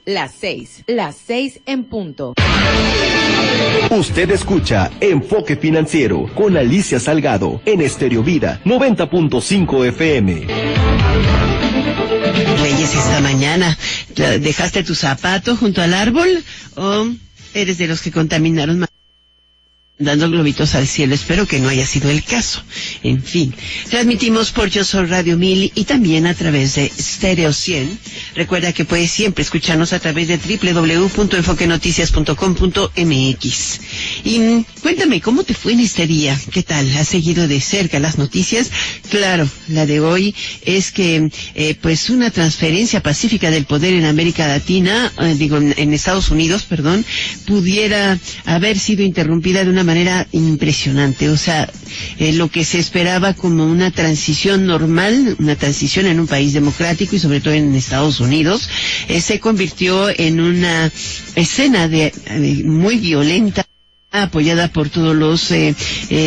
las 6 en punto. Usted escucha Enfoque Financiero con Alicia Salgado en Estéreo Vida 90.5 FM. Reyes, esta mañana, ¿dejaste tu zapato junto al árbol o eres de los que contaminaron dando globitos al cielo? Espero que no haya sido el caso. En fin, transmitimos por Yo Soy Radio 1000 y también a través de Stereo 100. Recuerda que puedes siempre escucharnos a través de www.enfoquenoticias.com.mx. Y cuéntame, ¿cómo te fue en este día? ¿Qué tal? ¿Has seguido de cerca las noticias? Claro, la de hoy es que, pues una transferencia pacífica del poder en América Latina, en Estados Unidos, pudiera haber sido interrumpida de una manera impresionante. O sea, lo que se esperaba como una transición normal, una transición en un país democrático y sobre todo en Estados Unidos, se convirtió en una escena muy violenta, apoyada por todos los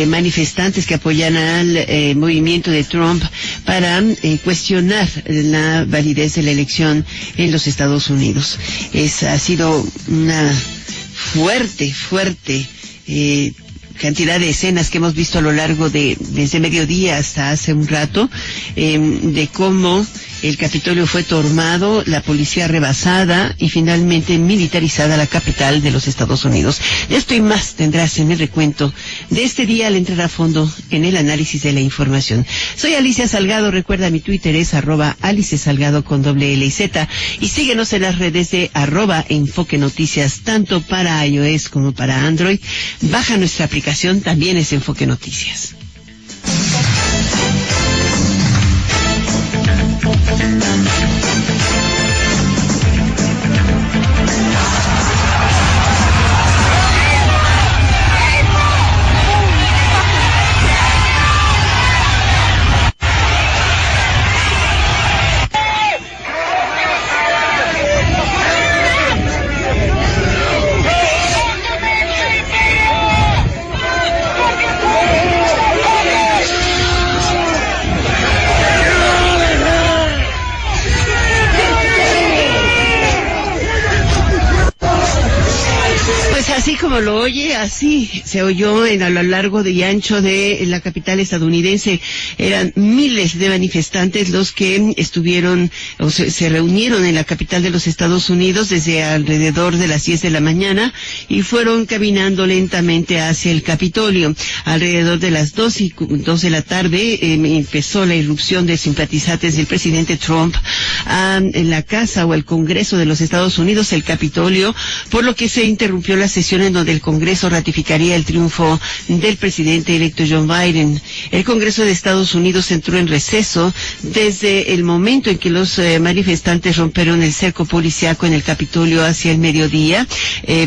manifestantes que apoyan al movimiento de Trump para cuestionar la validez de la elección en los Estados Unidos. Ha sido una fuerte cantidad de escenas que hemos visto a lo largo desde mediodía hasta hace un rato, de cómo el Capitolio fue tomado, la policía rebasada y finalmente militarizada la capital de los Estados Unidos. Esto y más tendrás en el recuento de este día al entrar a fondo en el análisis de la información. Soy Alicia Salgado, recuerda mi Twitter es @AliceSalgado con doble L y Z, y síguenos en las redes de @Enfoque Noticias, tanto para iOS como para Android. Baja nuestra aplicación, también es Enfoque Noticias. Así como lo oye, así se oyó a lo largo y ancho de la capital estadounidense. Eran miles de manifestantes los que estuvieron o se reunieron en la capital de los Estados Unidos desde alrededor de las 10 de la mañana y fueron caminando lentamente hacia el Capitolio. Alrededor de las 2 de la tarde empezó la irrupción de simpatizantes del presidente Trump en la casa o el Congreso de los Estados Unidos, el Capitolio, por lo que se interrumpió la sesión en donde el Congreso ratificaría el triunfo del presidente electo Joe Biden. El Congreso de Estados Unidos entró en receso desde el momento en que los manifestantes rompieron el cerco policíaco en el Capitolio hacia el mediodía,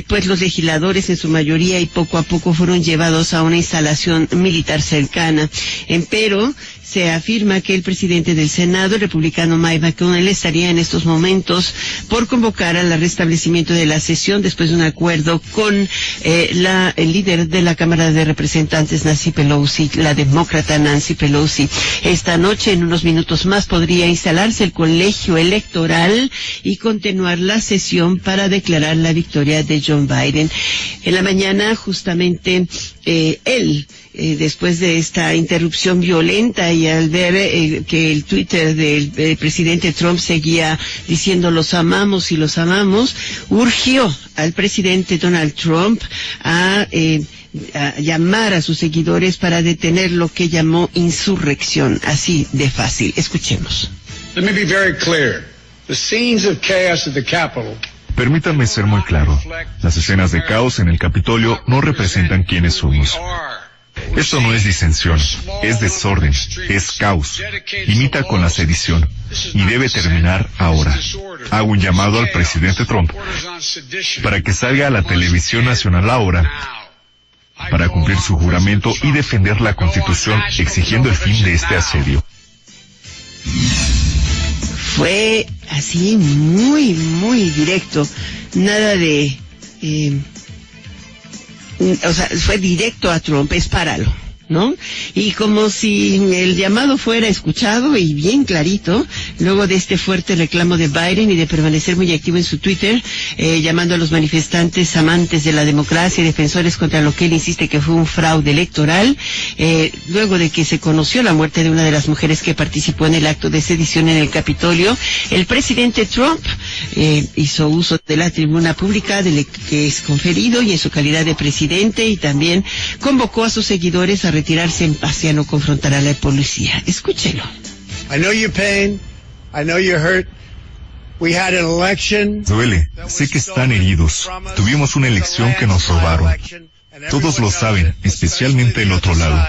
pues los legisladores en su mayoría y poco a poco fueron llevados a una instalación militar cercana. Empero, se afirma que el presidente del Senado, el republicano Mike McConnell, estaría en estos momentos por convocar al restablecimiento de la sesión después de un acuerdo con el líder de la Cámara de Representantes, Nancy Pelosi, la demócrata Nancy Pelosi. Esta noche, en unos minutos más, podría instalarse el colegio electoral y continuar la sesión para declarar la victoria de Joe Biden. En la mañana, justamente, después de esta interrupción violenta y al ver que el Twitter del presidente Trump seguía diciendo los amamos y los amamos, urgió al presidente Donald Trump a llamar a sus seguidores para detener lo que llamó insurrección. Así de fácil. Escuchemos. Let me be very clear. The scenes of chaos at the Capitol. Permítanme ser muy claro. Las escenas de caos en el Capitolio no representan quiénes somos. Esto no es disensión, es desorden, es caos. Imita con la sedición y debe terminar ahora. Hago un llamado al presidente Trump para que salga a la televisión nacional ahora para cumplir su juramento y defender la Constitución, exigiendo el fin de este asedio. Fue así muy, muy directo. Nada de... fue directo a Trump, es páralo. ¿no? Y como si el llamado fuera escuchado y bien clarito, luego de este fuerte reclamo de Biden y de permanecer muy activo en su Twitter, llamando a los manifestantes amantes de la democracia y defensores contra lo que él insiste que fue un fraude electoral, luego de que se conoció la muerte de una de las mujeres que participó en el acto de sedición en el Capitolio, el presidente Trump hizo uso de la tribuna pública que es conferido y en su calidad de presidente, y también convocó a sus seguidores a retirarse en paz y a no confrontar a la policía. Escúchelo. I know your pain. I know you're hurt. We had an election. Duele. Sé que están heridos. Tuvimos una elección que nos robaron. Todos lo saben, especialmente el otro lado.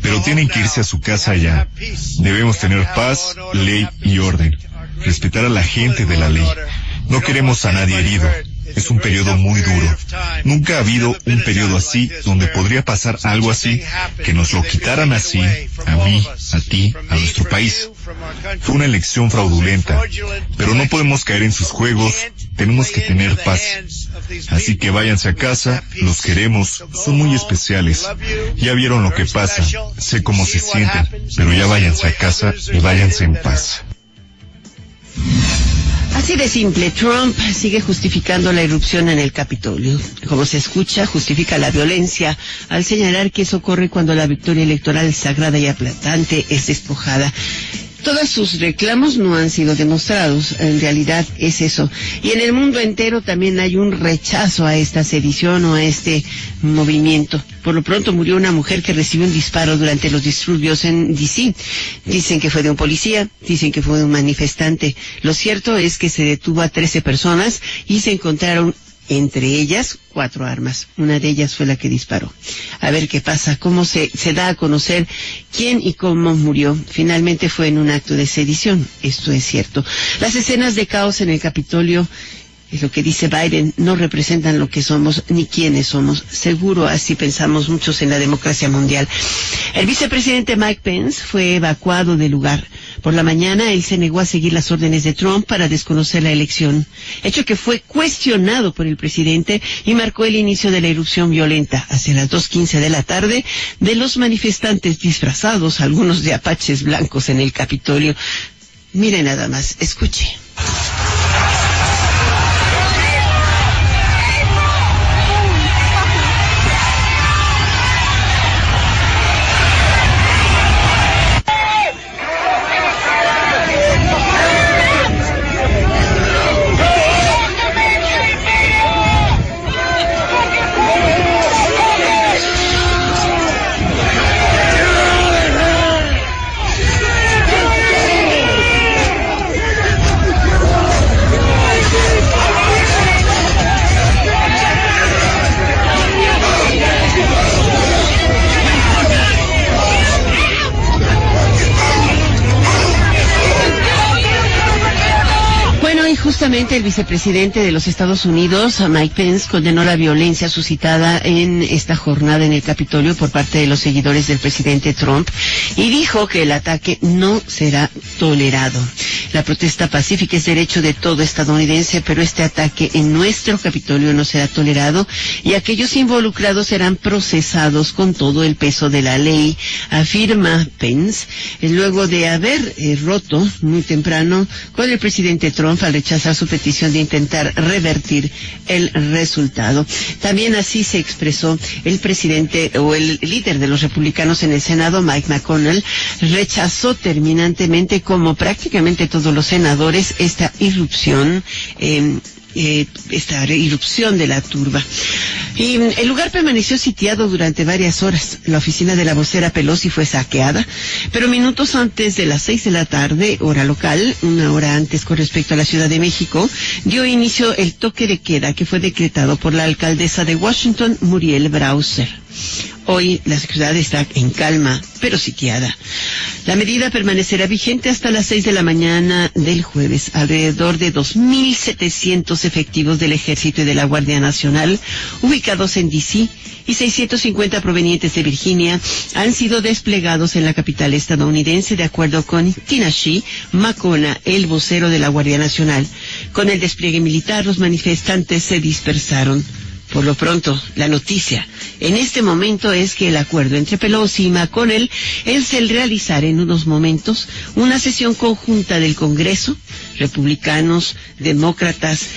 Pero tienen que irse a su casa ya. Debemos tener paz, ley y orden. Respetar a la gente de la ley. No queremos a nadie herido. Es un periodo muy duro. Nunca ha habido un periodo así donde podría pasar algo así, que nos lo quitaran así, a mí, a ti, a nuestro país. Fue una elección fraudulenta, pero no podemos caer en sus juegos, tenemos que tener paz. Así que váyanse a casa, los queremos, son muy especiales. Ya vieron lo que pasa, sé cómo se sienten, pero ya váyanse a casa y váyanse en paz. Así de simple, Trump sigue justificando la irrupción en el Capitolio. Como se escucha, justifica la violencia al señalar que eso ocurre cuando la victoria electoral sagrada y aplastante es despojada. Todos sus reclamos no han sido demostrados, en realidad es eso. Y en el mundo entero también hay un rechazo a esta sedición o a este movimiento. Por lo pronto murió una mujer que recibió un disparo durante los disturbios en D.C. Dicen que fue de un policía, dicen que fue de un manifestante. Lo cierto es que se detuvo a 13 personas y se encontraron entre ellas 4 armas. Una de ellas fue la que disparó. A ver qué pasa, cómo se da a conocer quién y cómo murió. Finalmente fue en un acto de sedición, esto es cierto. Las escenas de caos en el Capitolio, es lo que dice Biden, no representan lo que somos ni quiénes somos. Seguro así pensamos muchos en la democracia mundial. El vicepresidente Mike Pence fue evacuado del lugar. Por la mañana, él se negó a seguir las órdenes de Trump para desconocer la elección, hecho que fue cuestionado por el presidente y marcó el inicio de la irrupción violenta hacia las 2:15 de la tarde de los manifestantes disfrazados, algunos de apaches blancos, en el Capitolio. Mire nada más, escuche. Justamente el vicepresidente de los Estados Unidos, Mike Pence, condenó la violencia suscitada en esta jornada en el Capitolio por parte de los seguidores del presidente Trump y dijo que el ataque no será tolerado. La protesta pacífica es derecho de todo estadounidense, pero este ataque en nuestro Capitolio no será tolerado y aquellos involucrados serán procesados con todo el peso de la ley, afirma Pence, luego de haber roto muy temprano con el presidente Trump al rechazar su petición de intentar revertir el resultado. También así se expresó el presidente o el líder de los republicanos en el Senado, Mike McConnell, rechazó terminantemente, como prácticamente todos los senadores, esta irrupción de la turba. Y el lugar permaneció sitiado durante varias horas. La oficina de la vocera Pelosi fue saqueada, pero minutos antes de las 6 de la tarde, hora local, una hora antes con respecto a la Ciudad de México, dio inicio el toque de queda que fue decretado por la alcaldesa de Washington, Muriel Bowser. Hoy la ciudad está en calma, pero sitiada. La medida permanecerá vigente hasta las 6 de la mañana del jueves. Alrededor de 2.700 efectivos del Ejército y de la Guardia Nacional, ubicados en D.C., y 650 provenientes de Virginia, han sido desplegados en la capital estadounidense, de acuerdo con Tinashe Macona, el vocero de la Guardia Nacional. Con el despliegue militar, los manifestantes se dispersaron. Por lo pronto, la noticia en este momento es que el acuerdo entre Pelosi y McConnell es el realizar en unos momentos una sesión conjunta del Congreso, republicanos, demócratas,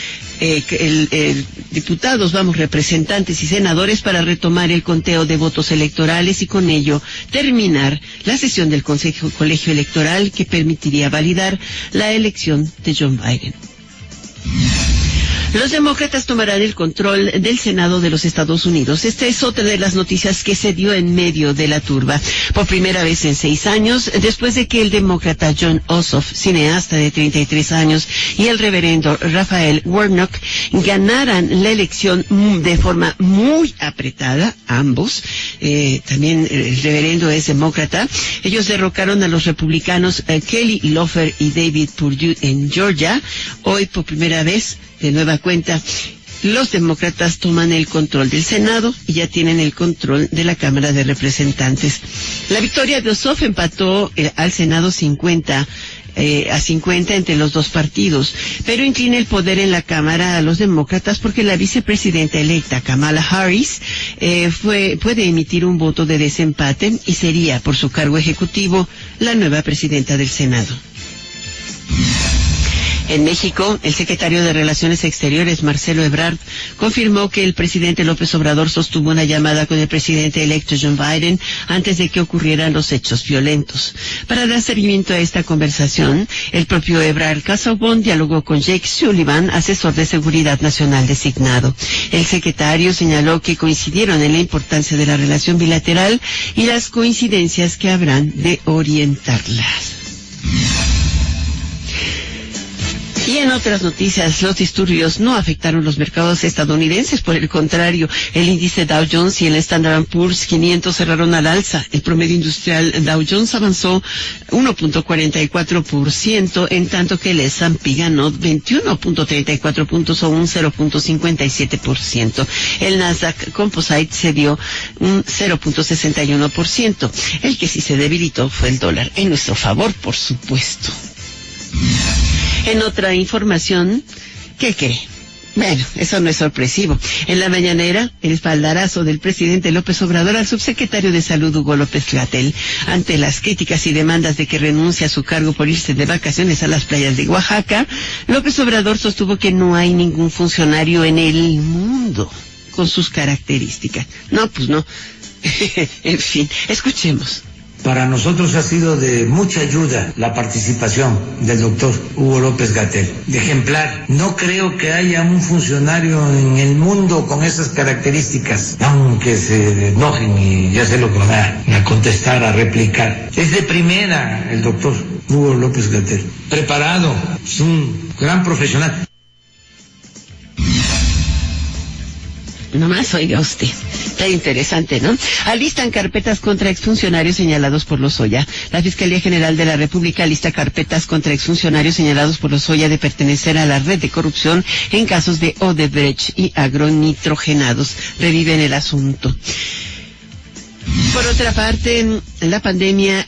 diputados, representantes y senadores, para retomar el conteo de votos electorales y con ello terminar la sesión del Colegio Electoral que permitiría validar la elección de John Biden. Los demócratas tomarán el control del Senado de los Estados Unidos. Esta es otra de las noticias que se dio en medio de la turba. Por primera vez en 6 años, después de que el demócrata Jon Ossoff, cineasta de 33 años, y el reverendo Raphael Warnock ganaran la elección de forma muy apretada, ambos. También el reverendo es demócrata. Ellos derrocaron a los republicanos Kelly Loeffler y David Perdue en Georgia. Hoy, por primera vez, de nueva cuenta, los demócratas toman el control del Senado y ya tienen el control de la Cámara de Representantes. La victoria de Ossoff empató al Senado 50 a 50 entre los dos partidos, pero inclina el poder en la Cámara a los demócratas porque la vicepresidenta electa Kamala Harris puede emitir un voto de desempate y sería, por su cargo ejecutivo, la nueva presidenta del Senado. En México, el secretario de Relaciones Exteriores, Marcelo Ebrard, confirmó que el presidente López Obrador sostuvo una llamada con el presidente electo John Biden antes de que ocurrieran los hechos violentos. Para dar seguimiento a esta conversación, el propio Ebrard Casaubon dialogó con Jake Sullivan, asesor de seguridad nacional designado. El secretario señaló que coincidieron en la importancia de la relación bilateral y las coincidencias que habrán de orientarlas. Y en otras noticias, los disturbios no afectaron los mercados estadounidenses. Por el contrario, el índice Dow Jones y el Standard & Poor's 500 cerraron al alza. El promedio industrial Dow Jones avanzó 1.44%, en tanto que el S&P ganó 21.34 puntos o un 0.57%. El Nasdaq Composite se dio un 0.61%. El que sí se debilitó fue el dólar, en nuestro favor, por supuesto. En otra información, ¿qué cree? Bueno, eso no es sorpresivo. En la mañanera, el espaldarazo del presidente López Obrador al subsecretario de Salud, Hugo López-Gatell, ante las críticas y demandas de que renuncie a su cargo por irse de vacaciones a las playas de Oaxaca, López Obrador sostuvo que no hay ningún funcionario en el mundo con sus características. No, pues no. En fin, escuchemos. Para nosotros ha sido de mucha ayuda la participación del doctor Hugo López-Gatell, de ejemplar. No creo que haya un funcionario en el mundo con esas características, aunque se enojen y ya sé lo que van a contestar, a replicar. Es de primera el doctor Hugo López-Gatell, preparado, es un gran profesional. Nomás oiga usted, está interesante, ¿no? Alistan carpetas contra exfuncionarios señalados por Lozoya. La Fiscalía General de la República alista carpetas contra exfuncionarios señalados por Lozoya de pertenecer a la red de corrupción en casos de Odebrecht y agronitrogenados. Reviven el asunto. Por otra parte, la pandemia,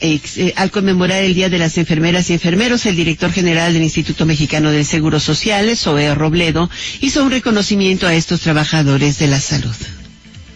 al conmemorar el Día de las Enfermeras y Enfermeros, el director general del Instituto Mexicano del Seguro Social, Zoe Robledo, hizo un reconocimiento a estos trabajadores de la salud.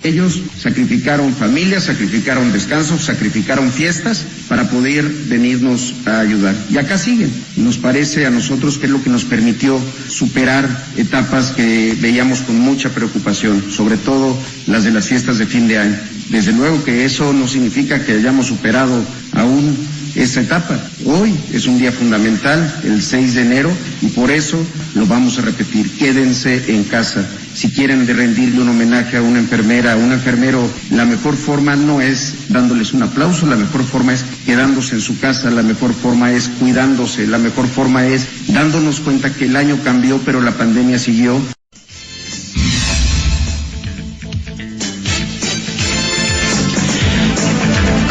Ellos sacrificaron familias, sacrificaron descansos, sacrificaron fiestas para poder venirnos a ayudar. Y acá siguen. Nos parece a nosotros que es lo que nos permitió superar etapas que veíamos con mucha preocupación, sobre todo las de las fiestas de fin de año. Desde luego que eso no significa que hayamos superado aún esa etapa. Hoy es un día fundamental, el 6 de enero, y por eso lo vamos a repetir. Quédense en casa. Si quieren rendirle un homenaje a una enfermera, a un enfermero, la mejor forma no es dándoles un aplauso, la mejor forma es quedándose en su casa, la mejor forma es cuidándose, la mejor forma es dándonos cuenta que el año cambió, pero la pandemia siguió.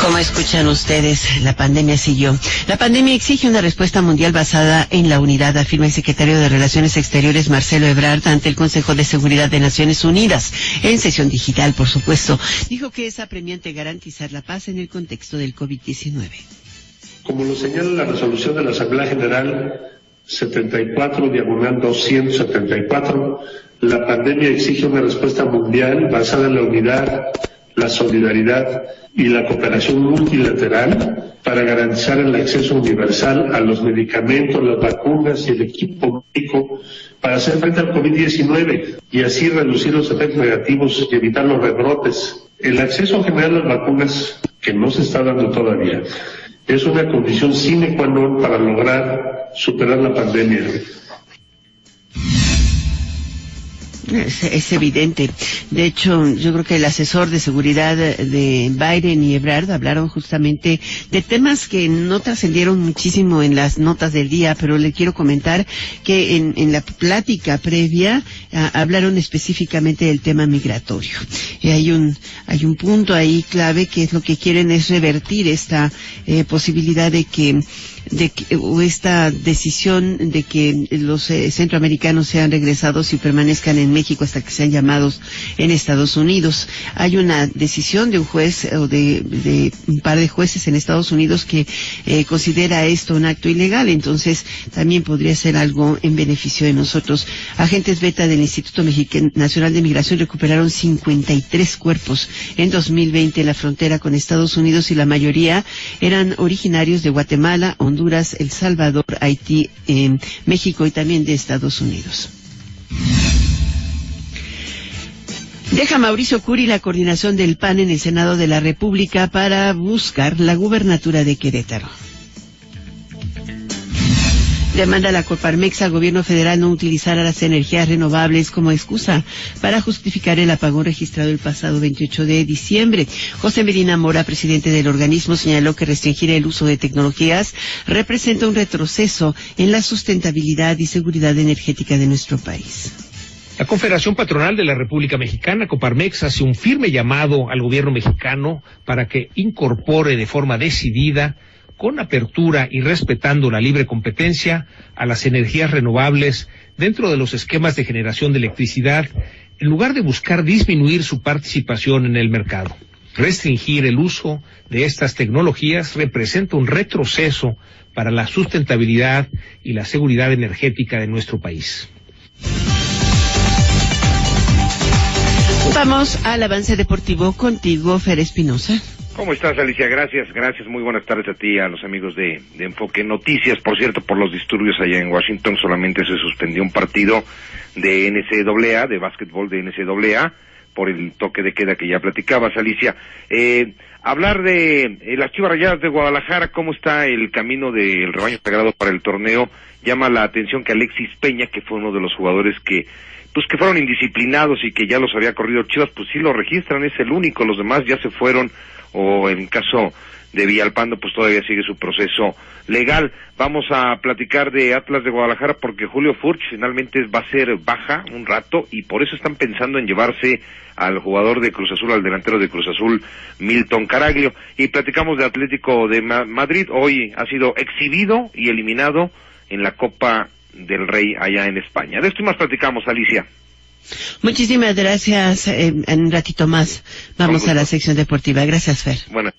Como escuchan ustedes, la pandemia siguió. La pandemia exige una respuesta mundial basada en la unidad, afirma el secretario de Relaciones Exteriores, Marcelo Ebrard, ante el Consejo de Seguridad de Naciones Unidas, en sesión digital, por supuesto. Dijo que es apremiante garantizar la paz en el contexto del COVID-19. Como lo señala la resolución de la Asamblea General 74/274, La pandemia exige una respuesta mundial basada en la unidad, la solidaridad y la cooperación multilateral para garantizar el acceso universal a los medicamentos, las vacunas y el equipo médico para hacer frente al COVID-19 y así reducir los efectos negativos y evitar los rebrotes. El acceso general a las vacunas, que no se está dando todavía, es una condición sine qua non para lograr superar la pandemia. Es evidente. De hecho, yo creo que el asesor de seguridad de Biden y Ebrard hablaron justamente de temas que no trascendieron muchísimo en las notas del día, pero le quiero comentar que en la plática previa hablaron específicamente del tema migratorio. Y hay un punto ahí clave que es lo que quieren es revertir esta posibilidad o esta decisión de que los centroamericanos sean regresados y permanezcan en México hasta que sean llamados en Estados Unidos. Hay una decisión de un juez o de un par de jueces en Estados Unidos que considera esto un acto ilegal, entonces también podría ser algo en beneficio de nosotros. Agentes beta del Instituto Nacional de Migración recuperaron 53 cuerpos en 2020 en la frontera con Estados Unidos y la mayoría eran originarios de Guatemala, Honduras, El Salvador, Haití, México y también de Estados Unidos. Deja Mauricio Curi la coordinación del PAN en el Senado de la República para buscar la gubernatura de Querétaro. Demanda la Coparmex al gobierno federal no utilizar a las energías renovables como excusa para justificar el apagón registrado el pasado 28 de diciembre. José Medina Mora, presidente del organismo, señaló que restringir el uso de tecnologías representa un retroceso en la sustentabilidad y seguridad energética de nuestro país. La Confederación Patronal de la República Mexicana, Coparmex, hace un firme llamado al gobierno mexicano para que incorpore de forma decidida, con apertura y respetando la libre competencia, a las energías renovables dentro de los esquemas de generación de electricidad, en lugar de buscar disminuir su participación en el mercado. Restringir el uso de estas tecnologías representa un retroceso para la sustentabilidad y la seguridad energética de nuestro país. Vamos al avance deportivo contigo, Fer Espinosa. ¿Cómo estás, Alicia? Gracias. Muy buenas tardes a ti y a los amigos de Enfoque Noticias. Por cierto, por los disturbios allá en Washington, solamente se suspendió un partido de NCAA, de básquetbol de NCAA, por el toque de queda que ya platicabas, Alicia. Hablar de las Chivas Rayadas de Guadalajara, cómo está el camino del rebaño sagrado para el torneo. Llama la atención que Alexis Peña, que fue uno de los jugadores que fueron indisciplinados y que ya los había corrido Chivas, pues sí lo registran, es el único, los demás ya se fueron, o en caso de Villalpando, pues todavía sigue su proceso legal. Vamos a platicar de Atlas de Guadalajara porque Julio Furch finalmente va a ser baja un rato y por eso están pensando en llevarse al jugador de Cruz Azul, al delantero de Cruz Azul, Milton Caraglio. Y platicamos de Atlético de Madrid, hoy ha sido exhibido y eliminado en la Copa del Rey allá en España. De esto y más platicamos, Alicia. Muchísimas gracias. En un ratito más vamos a la sección deportiva. Gracias, Fer. Bueno.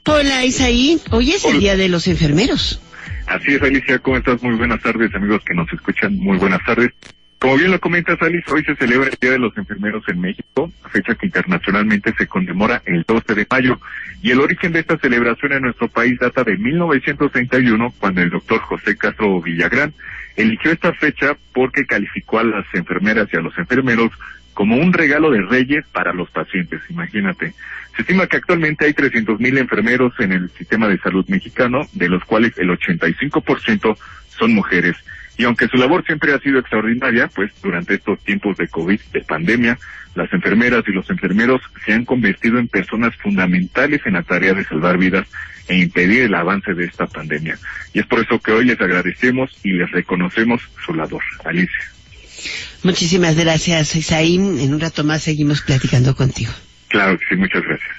Hola, Isaí. Hoy es el Día de los Enfermeros. Así es, Alicia. ¿Cómo estás? Muy buenas tardes, amigos que nos escuchan. Muy buenas tardes. Como bien lo comentas, Alice, hoy se celebra el Día de los Enfermeros en México, fecha que internacionalmente se conmemora el 12 de mayo. Y el origen de esta celebración en nuestro país data de 1931, cuando el doctor José Castro Villagrán eligió esta fecha porque calificó a las enfermeras y a los enfermeros como un regalo de reyes para los pacientes. Imagínate. Se estima que actualmente hay 300,000 enfermeros en el sistema de salud mexicano, de los cuales el 85% son mujeres. Y aunque su labor siempre ha sido extraordinaria, pues durante estos tiempos de COVID, de pandemia, las enfermeras y los enfermeros se han convertido en personas fundamentales en la tarea de salvar vidas e impedir el avance de esta pandemia. Y es por eso que hoy les agradecemos y les reconocemos su labor. Alicia. Muchísimas gracias, Isaí. En un rato más seguimos platicando contigo. Claro que sí, muchas gracias.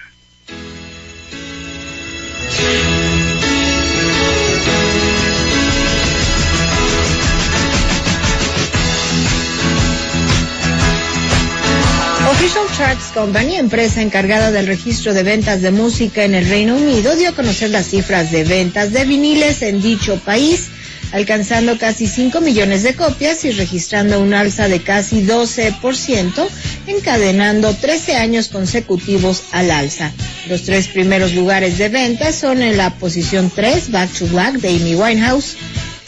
Official Charts Company, empresa encargada del registro de ventas de música en el Reino Unido, dio a conocer las cifras de ventas de viniles en dicho país alcanzando casi 5 millones de copias y registrando un alza de casi 12%, encadenando 13 años consecutivos al alza. Los 3 primeros lugares de venta son en la posición 3, Back to Black de Amy Winehouse,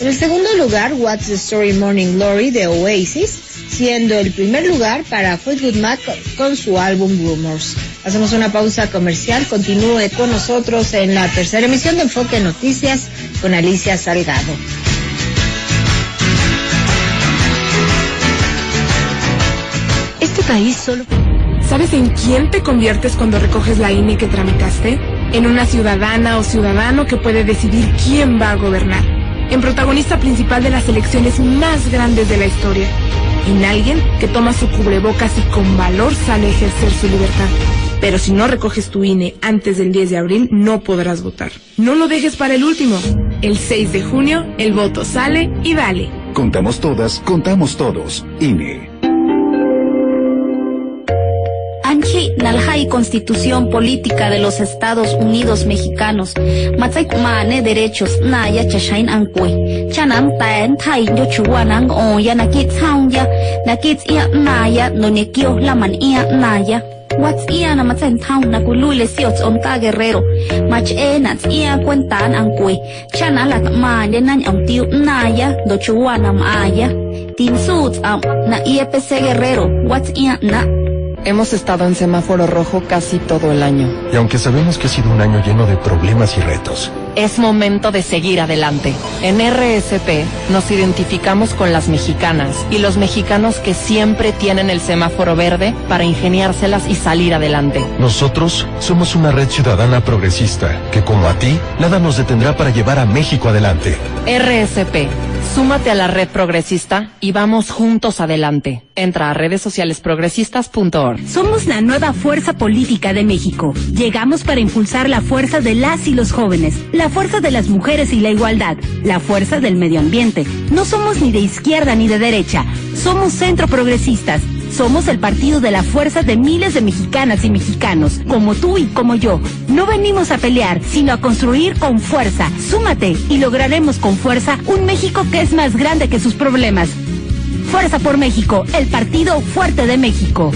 en el segundo lugar, What's the Story Morning Glory de Oasis, siendo el primer lugar para Fleetwood Mac con su álbum Rumors. Hacemos una pausa comercial, continúe con nosotros en la tercera emisión de Enfoque Noticias con Alicia Salgado. Este país solo... ¿Sabes en quién te conviertes cuando recoges la INE que tramitaste? En una ciudadana o ciudadano que puede decidir quién va a gobernar. En protagonista principal de las elecciones más grandes de la historia. En alguien que toma su cubrebocas y con valor sale a ejercer su libertad. Pero si no recoges tu INE antes del 10 de abril, no podrás votar. No lo dejes para el último. El 6 de junio, el voto sale y vale. Contamos todas, contamos todos. INE. Anchi Naljai Constitución Política de los Estados Unidos Mexicanos. Matzai Mane Derechos Naya Chashain Ankwe. Chanam Taen Tai Yochuanang O Yanakit Soundya. Nakit Ia Naya Nonekio Laman Ia Naya. What's Ia Namatzen Town Nakulule Siots Onta Guerrero. Mach Enats Ia Cuentan Ankwe. Chanalak Mane Nan Amtiu Naya Dochuanam Aya. Tin Suits Na IEPC Guerrero. What's Ia Na. Hemos estado en semáforo rojo casi todo el año. Y aunque sabemos que ha sido un año lleno de problemas y retos, es momento de seguir adelante. En RSP nos identificamos con las mexicanas y los mexicanos que siempre tienen el semáforo verde para ingeniárselas y salir adelante. Nosotros somos una red ciudadana progresista que, como a ti, nada nos detendrá para llevar a México adelante. RSP, súmate a la red progresista y vamos juntos adelante. Entra a redesocialesprogresistas.org. Somos la nueva fuerza política de México. Llegamos para impulsar la fuerza de las y los jóvenes, la fuerza de las mujeres y la igualdad, la fuerza del medio ambiente. No somos ni de izquierda ni de derecha, somos centro progresistas. Somos el partido de la fuerza de miles de mexicanas y mexicanos, como tú y como yo. No venimos a pelear, sino a construir con fuerza. Súmate y lograremos con fuerza un México que es más grande que sus problemas. Fuerza por México, el partido fuerte de México.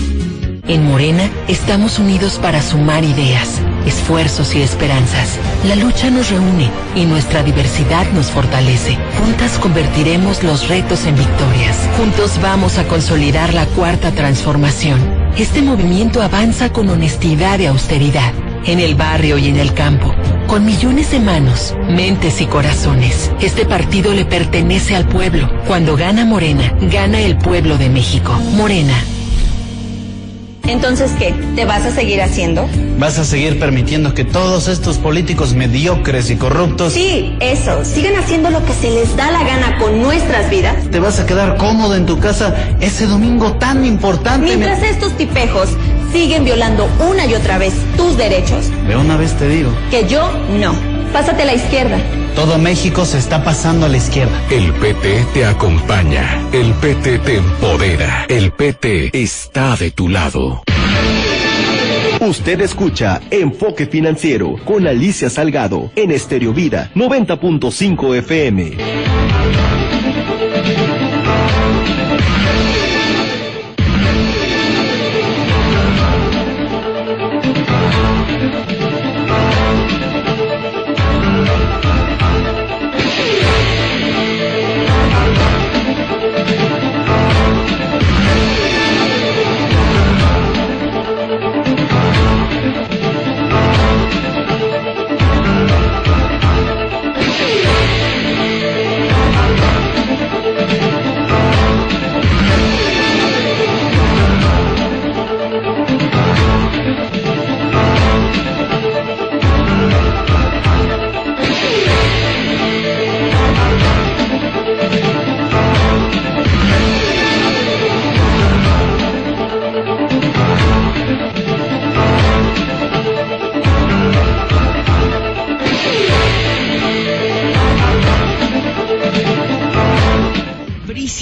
En Morena estamos unidos para sumar ideas, esfuerzos y esperanzas. La lucha nos reúne y nuestra diversidad nos fortalece. Juntas convertiremos los retos en victorias. Juntos vamos a consolidar la cuarta transformación. Este movimiento avanza con honestidad y austeridad, en el barrio y en el campo, con millones de manos, mentes y corazones. Este partido le pertenece al pueblo. Cuando gana Morena, gana el pueblo de México. Morena. Entonces, ¿qué? ¿Te vas a seguir haciendo? ¿Vas a seguir permitiendo que todos estos políticos mediocres y corruptos... Sí, eso. Sigan haciendo lo que se les da la gana con nuestras vidas. ¿Te vas a quedar cómodo en tu casa ese domingo tan importante? Mientras estos tipejos siguen violando una y otra vez tus derechos. De una vez te digo. Que yo no. Pásate a la izquierda. Todo México se está pasando a la izquierda. El PT te acompaña. El PT te empodera. El PT está de tu lado. Usted escucha Enfoque Financiero con Alicia Salgado en Estéreo Vida 90.5 FM.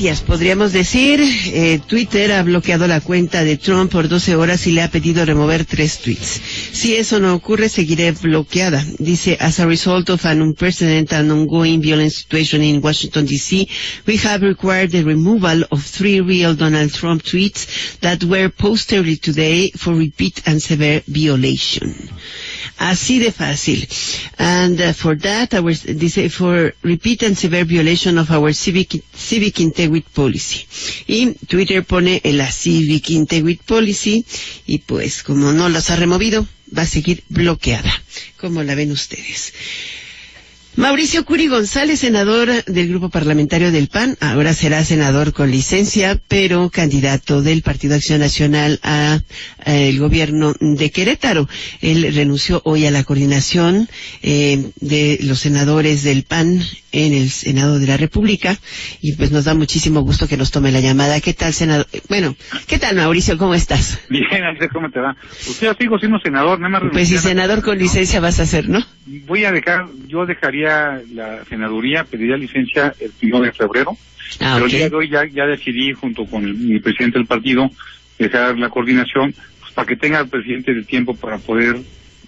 noticias, podríamos decir. Twitter ha bloqueado la cuenta de Trump por 12 horas y le ha pedido remover 3 tweets. Si eso no ocurre, seguiré bloqueada. Dice, as a result of an unprecedented and ongoing violent situation in Washington, D.C., we have required the removal of 3 real Donald Trump tweets that were posted early today for repeat and severe violation. Así de fácil. And for that, dice, for repeat and severe violation of our civic integrity policy. Y Twitter pone la civic integrity policy y pues como no los ha removido, va a seguir bloqueada. ¿Cómo la ven ustedes? Mauricio Curi González, senador del Grupo Parlamentario del PAN, ahora será senador con licencia, pero candidato del Partido Acción Nacional a el gobierno de Querétaro. Él renunció hoy a la coordinación de los senadores del PAN en el Senado de la República y pues nos da muchísimo gusto que nos tome la llamada. ¿Qué tal, senador? Bueno, ¿qué tal, Mauricio? ¿Cómo estás? Bien, Andrés, ¿cómo te va? Pues yo sigo siendo senador, nada más. Pues si senador con licencia vas a ser, ¿no? Yo dejaría la senaduría, pediría licencia el 1 de febrero, pero el día de hoy ya decidí, junto con mi presidente del partido, dejar la coordinación, pues para que tenga el presidente el tiempo para poder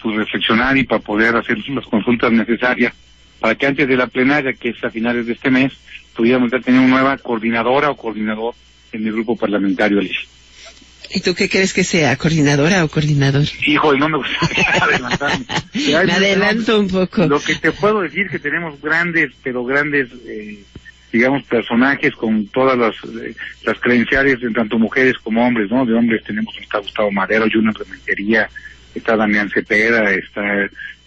pues reflexionar y para poder hacer las consultas necesarias, para que antes de la plenaria, que es a finales de este mes, pudiéramos ya tener una nueva coordinadora o coordinador en el grupo parlamentario, Alicia. ¿Y tú qué crees que sea, coordinadora o coordinador? Híjole, no me gustaría adelantarme. Me adelanto un poco. Lo que te puedo decir es que tenemos grandes, digamos, personajes con todas las credenciales, tanto mujeres como hombres, ¿no? De hombres está Gustavo Madero, Junior Rementería, está Damián Cepeda, está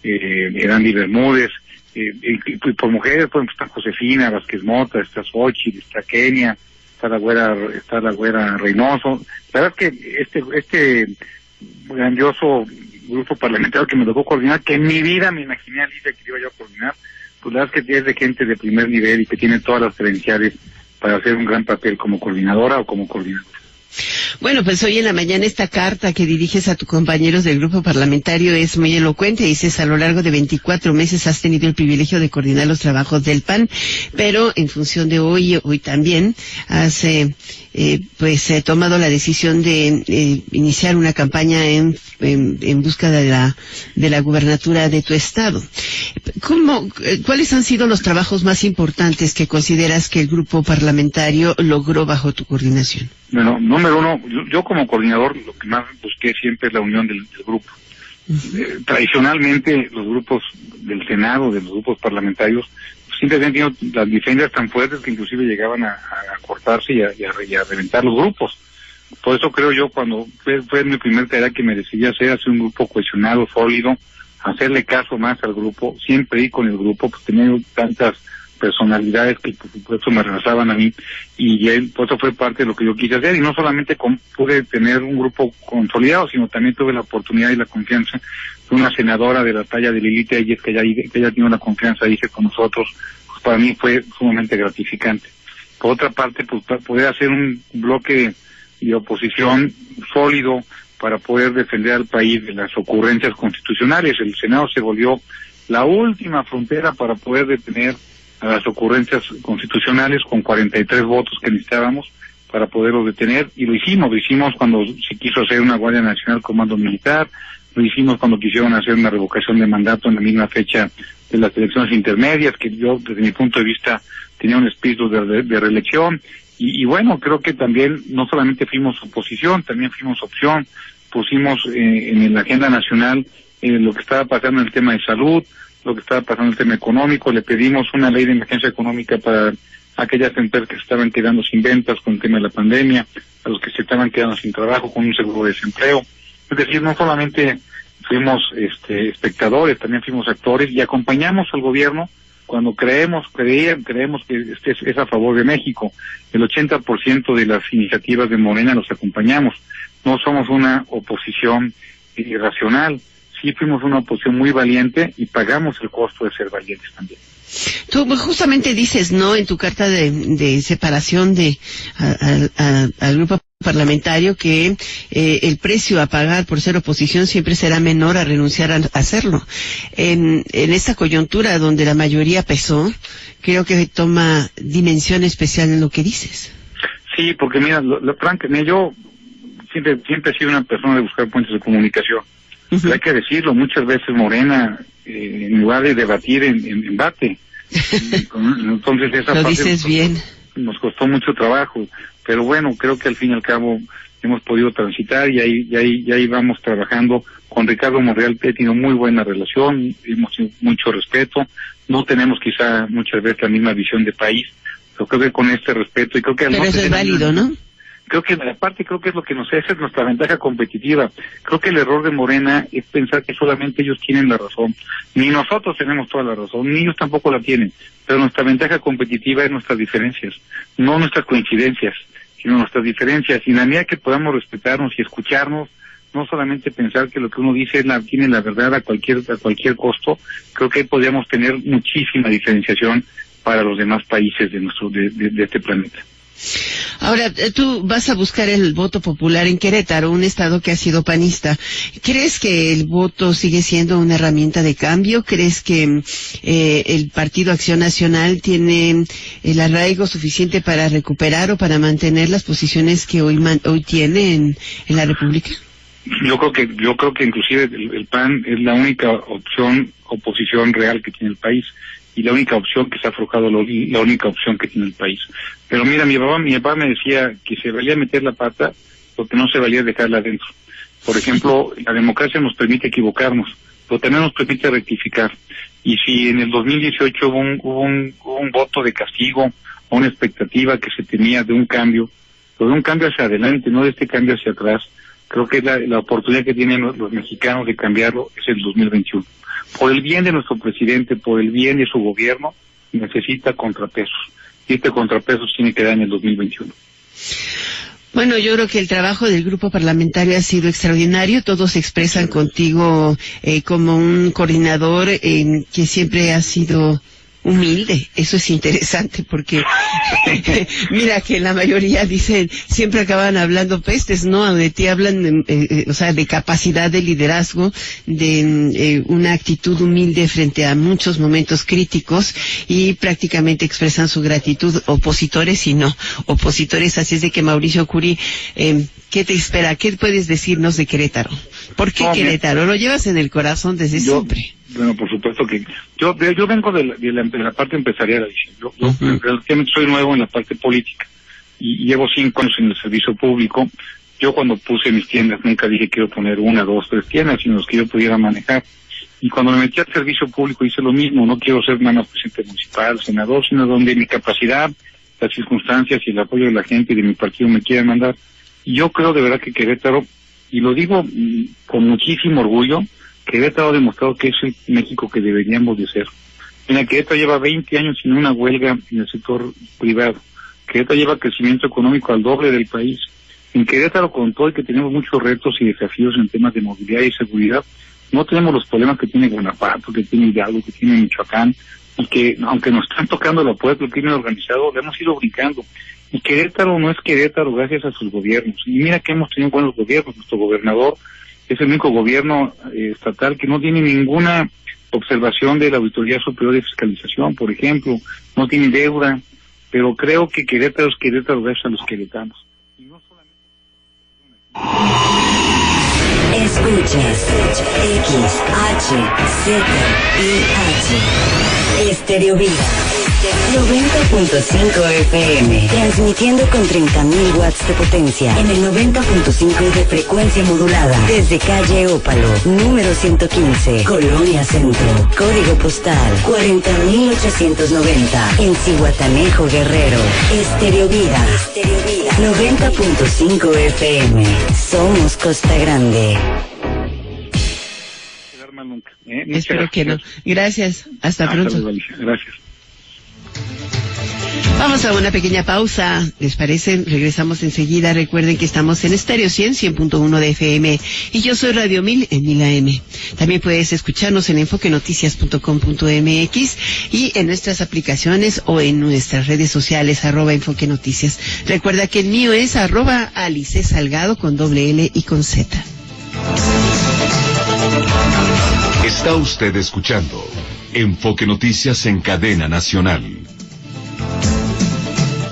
Erandi Bermúdez, y por mujeres, pues está Josefina Vázquez Mota, está Xochitl, está Kenia, está la güera Reynoso. La verdad es que este grandioso grupo parlamentario que me tocó coordinar, que en mi vida me imaginé, Alicia, que iba yo a coordinar, pues la verdad es que es de gente de primer nivel y que tiene todas las credenciales para hacer un gran papel como coordinadora o como coordinador. Bueno, pues hoy en la mañana esta carta que diriges a tus compañeros del grupo parlamentario es muy elocuente. Dices, a lo largo de 24 meses has tenido el privilegio de coordinar los trabajos del PAN, pero en función de hoy también has tomado la decisión de iniciar una campaña en busca de la gubernatura de tu estado. ¿Cuáles han sido los trabajos más importantes que consideras que el grupo parlamentario logró bajo tu coordinación? Bueno, número uno, yo como coordinador lo que más busqué siempre es la unión del grupo. Tradicionalmente los grupos del Senado, de los grupos parlamentarios, siempre han tenido las diferencias tan fuertes que inclusive llegaban a cortarse y a reventar los grupos. Por eso creo yo, cuando fue mi primer tarea que me decidí hacer un grupo cohesionado, sólido, hacerle caso más al grupo, siempre ir con el grupo, pues tenía tantas personalidades que por supuesto me rebasaban a mí, y por eso fue parte de lo que yo quise hacer, y no solamente pude tener un grupo consolidado, sino también tuve la oportunidad y la confianza de una senadora de la talla de Lili Telles, que ella tiene una confianza, dije, con nosotros. Pues para mí fue sumamente gratificante. Por otra parte, pues poder hacer un bloque de oposición sólido para poder defender al país de las ocurrencias constitucionales. El Senado se volvió la última frontera para poder detener a las ocurrencias constitucionales, con 43 votos que necesitábamos para poderlos detener, y lo hicimos cuando se quiso hacer una Guardia Nacional Comando Militar, lo hicimos cuando quisieron hacer una revocación de mandato en la misma fecha de las elecciones intermedias, que yo desde mi punto de vista tenía un espíritu de reelección, y bueno, creo que también no solamente fuimos oposición, también fuimos opción, pusimos en la agenda nacional lo que estaba pasando en el tema de salud, lo que estaba pasando en el tema económico. Le pedimos una ley de emergencia económica para aquellas empresas que se estaban quedando sin ventas con el tema de la pandemia, a los que se estaban quedando sin trabajo con un seguro de desempleo. Es decir, no solamente fuimos espectadores, también fuimos actores y acompañamos al gobierno cuando creemos que es a favor de México. El 80% de las iniciativas de Morena los acompañamos. No somos una oposición irracional. Sí fuimos una oposición muy valiente y pagamos el costo de ser valientes también. Tú justamente dices, ¿no?, en tu carta de separación al grupo parlamentario, que el precio a pagar por ser oposición siempre será menor a renunciar a hacerlo. En esta coyuntura donde la mayoría pesó, creo que toma dimensión especial en lo que dices. Sí, porque mira, francamente, yo siempre he sido una persona de buscar puentes de comunicación. Pero hay que decirlo, muchas veces Morena, en lugar de debatir, embate. Entonces esa lo parte dices bien. Nos costó mucho trabajo, pero bueno, creo que al fin y al cabo hemos podido transitar y ahí vamos trabajando. Con Ricardo Monreal he tenido muy buena relación, hemos tenido mucho respeto, no tenemos quizá muchas veces la misma visión de país, pero creo que con este respeto y creo que... Pero eso es válido, ¿no? Creo que aparte creo que es lo que nos hace, es nuestra ventaja competitiva. Creo que el error de Morena es pensar que solamente ellos tienen la razón. Ni nosotros tenemos toda la razón, ni ellos tampoco la tienen. Pero nuestra ventaja competitiva es nuestras diferencias, no nuestras coincidencias, sino nuestras diferencias. Y en la medida que podamos respetarnos y escucharnos, no solamente pensar que lo que uno dice tiene la verdad a cualquier costo, creo que podríamos tener muchísima diferenciación para los demás países de este planeta. Ahora, tú vas a buscar el voto popular en Querétaro, un estado que ha sido panista. ¿Crees que el voto sigue siendo una herramienta de cambio? ¿Crees que el Partido Acción Nacional tiene el arraigo suficiente para recuperar o para mantener las posiciones que hoy tiene en la República? Yo creo que inclusive el PAN es la única oposición real que tiene el país. Y la única opción que se ha aflojado, la única opción que tiene el país. Pero mira, mi papá me decía que se valía meter la pata, porque no se valía dejarla adentro. Por ejemplo, la democracia nos permite equivocarnos, pero también nos permite rectificar. Y si en el 2018 hubo un voto de castigo, o una expectativa que se tenía de un cambio, pero de un cambio hacia adelante, no de este cambio hacia atrás, creo que la oportunidad que tienen los mexicanos de cambiarlo es el 2021. Por el bien de nuestro presidente, por el bien de su gobierno, necesita contrapesos. Y este contrapeso tiene que dar en el 2021. Bueno, yo creo que el trabajo del grupo parlamentario ha sido extraordinario. Todos se expresan contigo como un coordinador que siempre ha sido humilde. Eso es interesante porque mira que la mayoría dicen, siempre acaban hablando pestes, ¿no? De ti hablan de capacidad de liderazgo, de una actitud humilde frente a muchos momentos críticos y prácticamente expresan su gratitud, opositores y no opositores. Así es de que Mauricio Curi, ¿qué te espera? ¿Qué puedes decirnos de Querétaro? ¿Por qué Querétaro? Lo llevas en el corazón desde siempre. Bueno, por supuesto que yo vengo de la parte empresarial. Yo relativamente soy nuevo en la parte política y llevo 5 años en el servicio público. Yo cuando puse mis tiendas nunca dije quiero poner 1, 2, 3 tiendas, sino los que yo pudiera manejar. Y cuando me metí al servicio público hice lo mismo. No quiero ser nada más presidente municipal, senador, sino donde mi capacidad, las circunstancias y el apoyo de la gente y de mi partido me quieran mandar. Y yo creo de verdad que Querétaro, y lo digo con muchísimo orgullo, Querétaro ha demostrado que es el México que deberíamos de ser. Mira, Querétaro lleva 20 años sin una huelga en el sector privado. Querétaro lleva crecimiento económico al doble del país. En Querétaro, con todo y que tenemos muchos retos y desafíos en temas de movilidad y seguridad, no tenemos los problemas que tiene Guanajuato, que tiene Hidalgo, que tiene Michoacán, y que, aunque nos están tocando la puerta del crimen organizado, le hemos ido brincando. Y Querétaro no es Querétaro gracias a sus gobiernos. Y mira que hemos tenido buenos gobiernos. Nuestro gobernador es el único gobierno estatal que no tiene ninguna observación de la Auditoría Superior de Fiscalización, por ejemplo, no tiene deuda, pero creo que Querétaro es Querétaro gracias a los queretanos. Escuchas XHZIH Estéreo Vida 90.5 FM, transmitiendo con 30.000 watts de potencia en el 90.5 de frecuencia modulada desde calle Ópalo, número 115, Colonia Centro, código postal 40.890 en Zihuatanejo, Guerrero. Estéreo Vida 90.5 FM, somos Costa Grande. Espero que no. Gracias, hasta pronto. Gracias. Vamos a una pequeña pausa, ¿les parece? Regresamos enseguida. Recuerden que estamos en Estéreo 100.1 de FM y yo soy Radio 1000 en 1000 AM. También puedes escucharnos en enfoquenoticias.com.mx y en nuestras aplicaciones o en nuestras redes sociales @enfoquenoticias. Recuerda que el mío es @Alice Salgado con doble L y con Z. Está usted escuchando Enfoque Noticias en Cadena Nacional.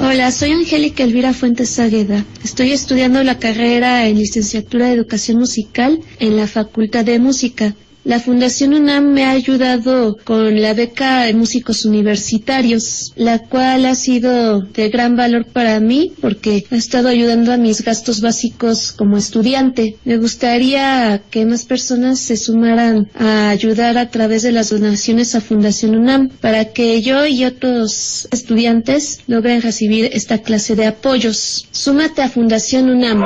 Hola, soy Angélica Elvira Fuentes Águeda. Estoy estudiando la carrera en Licenciatura de Educación Musical en la Facultad de Música. La Fundación UNAM me ha ayudado con la beca de músicos universitarios, la cual ha sido de gran valor para mí porque ha estado ayudando a mis gastos básicos como estudiante. Me gustaría que más personas se sumaran a ayudar a través de las donaciones a Fundación UNAM para que yo y otros estudiantes logren recibir esta clase de apoyos. Súmate a Fundación UNAM.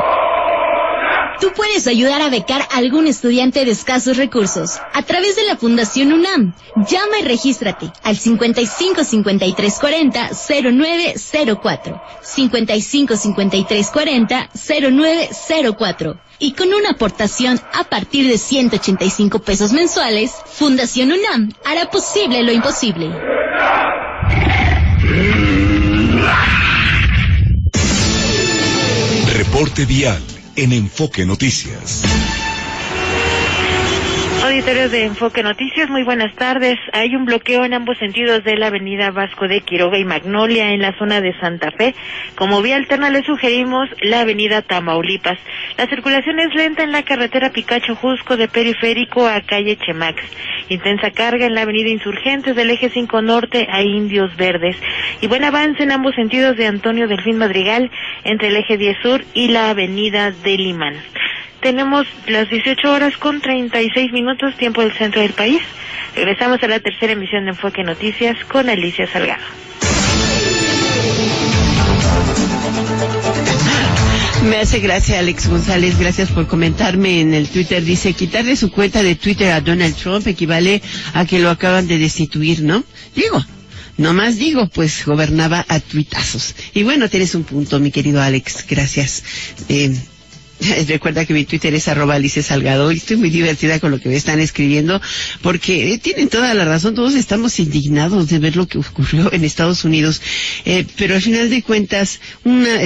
Tú puedes ayudar a becar a algún estudiante de escasos recursos a través de la Fundación UNAM. Llama y regístrate al 55 53 40 0904. 55 53 40 0904. Y con una aportación a partir de 185 pesos mensuales, Fundación UNAM hará posible lo imposible. Reporte vial en Enfoque Noticias. Auditorio de Enfoque Noticias, muy buenas tardes. Hay un bloqueo en ambos sentidos de la avenida Vasco de Quiroga y Magnolia en la zona de Santa Fe. Como vía alterna le sugerimos la avenida Tamaulipas. La circulación es lenta en la carretera Picacho-Jusco de Periférico a calle Chemax. Intensa carga en la avenida Insurgentes del eje 5 Norte a Indios Verdes. Y buen avance en ambos sentidos de Antonio Delfín Madrigal entre el eje 10 Sur y la avenida del Imán. Tenemos las 18 horas con 36 minutos, tiempo del centro del país. Regresamos a la tercera emisión de Enfoque Noticias con Alicia Salgado. Me hace gracia Alex González, gracias por comentarme en el Twitter. Dice, quitarle su cuenta de Twitter a Donald Trump equivale a que lo acaban de destituir, ¿no? Nomás digo, pues gobernaba a tuitazos. Y bueno, tienes un punto, mi querido Alex, gracias. Recuerda que mi Twitter es @Alicia Salgado y estoy muy divertida con lo que me están escribiendo porque tienen toda la razón, todos estamos indignados de ver lo que ocurrió en Estados Unidos, pero al final de cuentas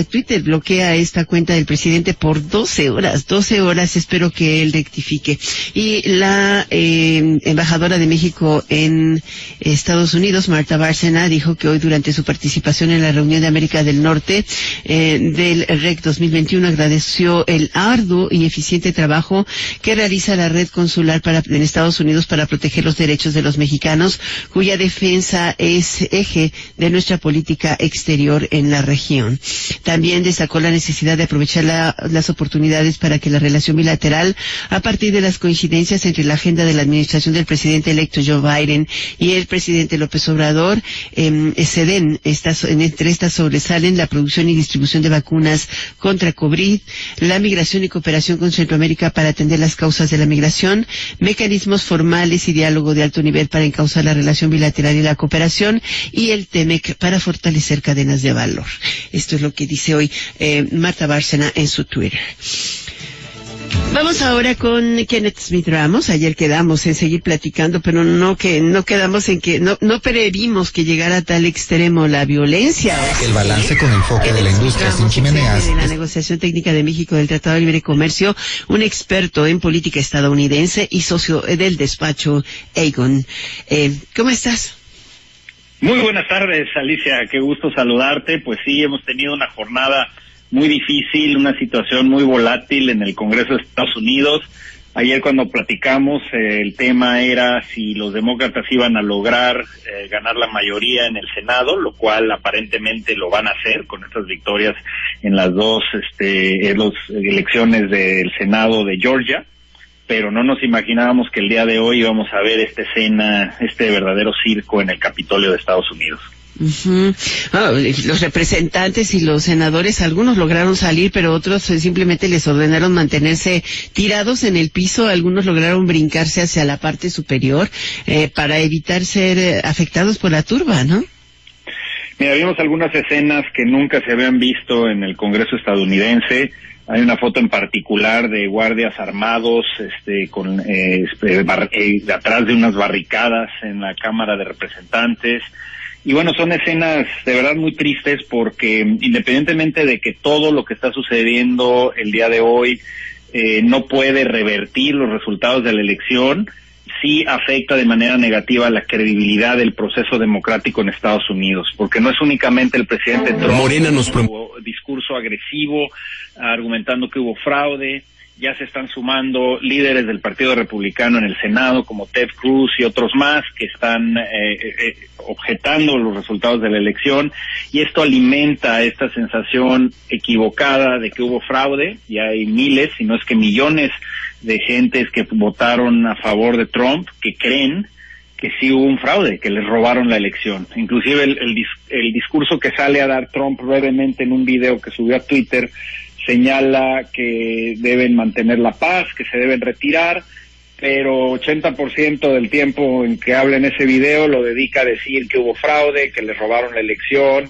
Twitter bloquea esta cuenta del presidente por 12 horas, espero que él rectifique. Y la embajadora de México en Estados Unidos, Marta Bárcena, dijo que hoy durante su participación en la reunión de América del Norte del REC 2021 agradeció el arduo y eficiente trabajo que realiza la red consular en Estados Unidos para proteger los derechos de los mexicanos, cuya defensa es eje de nuestra política exterior en la región. También destacó la necesidad de aprovechar las oportunidades para que la relación bilateral, a partir de las coincidencias entre la agenda de la administración del presidente electo Joe Biden y el presidente López Obrador, se den. Entre estas sobresalen la producción y distribución de vacunas contra COVID, la migración y cooperación con Centroamérica para atender las causas de la migración, mecanismos formales y diálogo de alto nivel para encauzar la relación bilateral y la cooperación, y el TEMEC para fortalecer cadenas de valor. Esto es lo que dice hoy Marta Bárcena en su Twitter. Vamos ahora con Kenneth Smith Ramos. Ayer quedamos en seguir platicando, pero no quedamos en que no previmos que llegara a tal extremo la violencia. El balance con enfoque de la industria sin chimeneas. De la negociación técnica de México del Tratado de Libre Comercio, un experto en política estadounidense y socio del despacho Aegon. ¿Cómo estás? Muy buenas tardes, Alicia. Qué gusto saludarte. Pues sí, hemos tenido una jornada muy difícil, una situación muy volátil en el Congreso de Estados Unidos. Ayer cuando platicamos, el tema era si los demócratas iban a lograr ganar la mayoría en el Senado, lo cual aparentemente lo van a hacer con estas victorias en las dos elecciones del Senado de Georgia, pero no nos imaginábamos que el día de hoy íbamos a ver esta escena, este verdadero circo en el Capitolio de Estados Unidos. Los representantes y los senadores, algunos lograron salir, pero otros simplemente les ordenaron mantenerse tirados en el piso. Algunos lograron brincarse hacia la parte superior para evitar ser afectados por la turba, ¿no? Mira, vimos algunas escenas que nunca se habían visto en el Congreso estadounidense. Hay una foto en particular de guardias armados, atrás de unas barricadas en la Cámara de Representantes. Y bueno, son escenas de verdad muy tristes porque independientemente de que todo lo que está sucediendo el día de hoy no puede revertir los resultados de la elección, sí afecta de manera negativa la credibilidad del proceso democrático en Estados Unidos, porque no es únicamente el presidente Trump. Morena nos discurso agresivo, argumentando que hubo fraude. Ya se están sumando líderes del Partido Republicano en el Senado, como Ted Cruz y otros más, que están objetando los resultados de la elección, y esto alimenta esta sensación equivocada de que hubo fraude. Y hay miles, si no es que millones, de gentes que votaron a favor de Trump, que creen que sí hubo un fraude, que les robaron la elección. Inclusive el discurso que sale a dar Trump brevemente en un video que subió a Twitter señala que deben mantener la paz, que se deben retirar, pero 80% del tiempo en que habla en ese video lo dedica a decir que hubo fraude, que les robaron la elección,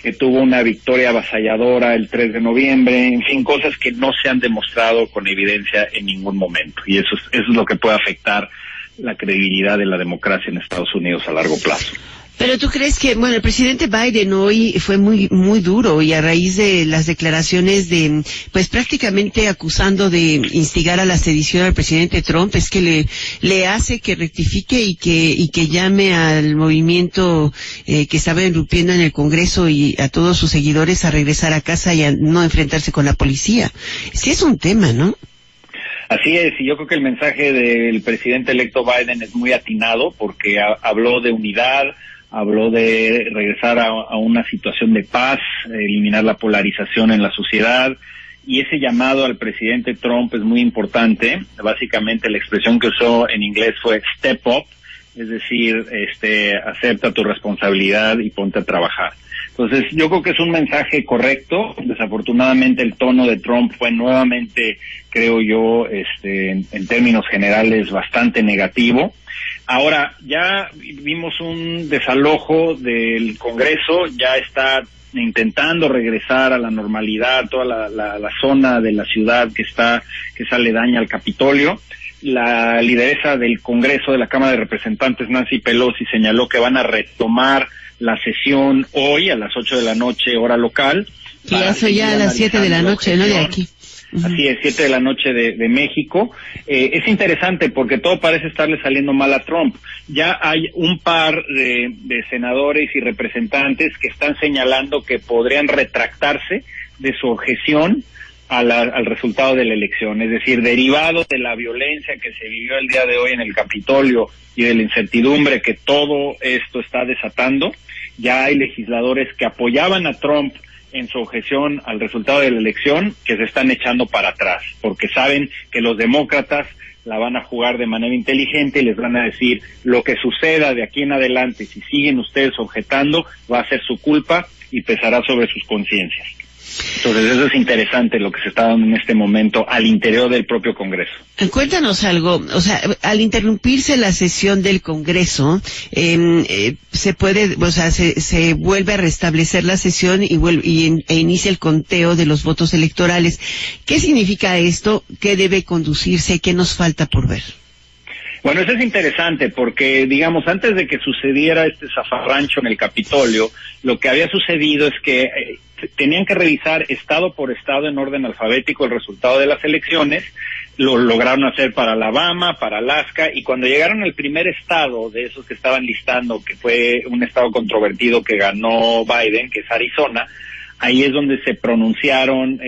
que tuvo una victoria avasalladora el 3 de noviembre, en fin, cosas que no se han demostrado con evidencia en ningún momento. Y eso es lo que puede afectar la credibilidad de la democracia en Estados Unidos a largo plazo. Pero tú crees que, bueno, el presidente Biden hoy fue muy duro, y a raíz de las declaraciones de, pues prácticamente acusando de instigar a la sedición al presidente Trump, es que le hace que rectifique y que llame al movimiento que estaba irrumpiendo en el Congreso y a todos sus seguidores a regresar a casa y a no enfrentarse con la policía. Sí es un tema, ¿no? Así es, y yo creo que el mensaje del presidente electo Biden es muy atinado, porque habló de unidad, habló de regresar a una situación de paz, eliminar la polarización en la sociedad, y ese llamado al presidente Trump es muy importante. Básicamente la expresión que usó en inglés fue step up, es decir, acepta tu responsabilidad y ponte a trabajar. Entonces, yo creo que es un mensaje correcto. Desafortunadamente el tono de Trump fue nuevamente, creo yo, en términos generales bastante negativo. Ahora, ya vimos un desalojo del Congreso, ya está intentando regresar a la normalidad toda la zona de la ciudad que es aledaña al Capitolio. La lideresa del Congreso, de la Cámara de Representantes, Nancy Pelosi, señaló que van a retomar la sesión hoy a las 8 de la noche, hora local. Y eso ya a las 7 de la noche, ¿no? De aquí. Así es, 7 de la noche de México. Es interesante porque todo parece estarle saliendo mal a Trump. Ya hay un par de senadores y representantes que están señalando que podrían retractarse de su objeción al resultado de la elección. Es decir, derivado de la violencia que se vivió el día de hoy en el Capitolio y de la incertidumbre que todo esto está desatando, ya hay legisladores que apoyaban a Trump en su objeción al resultado de la elección, que se están echando para atrás, porque saben que los demócratas la van a jugar de manera inteligente y les van a decir: lo que suceda de aquí en adelante, si siguen ustedes objetando, va a ser su culpa y pesará sobre sus conciencias. Entonces eso es interesante lo que se está dando en este momento al interior del propio Congreso. Cuéntanos algo, o sea, al interrumpirse la sesión del Congreso, se puede, o sea, se vuelve a restablecer la sesión e inicia el conteo de los votos electorales. ¿Qué significa esto? ¿Qué debe conducirse? ¿Qué nos falta por ver? Bueno, eso es interesante porque, digamos, antes de que sucediera este zafarrancho en el Capitolio, lo que había sucedido es que tenían que revisar estado por estado en orden alfabético el resultado de las elecciones. Lo lograron hacer para Alabama, para Alaska, y cuando llegaron al primer estado de esos que estaban listando, que fue un estado controvertido que ganó Biden, que es Arizona, ahí es donde se pronunciaron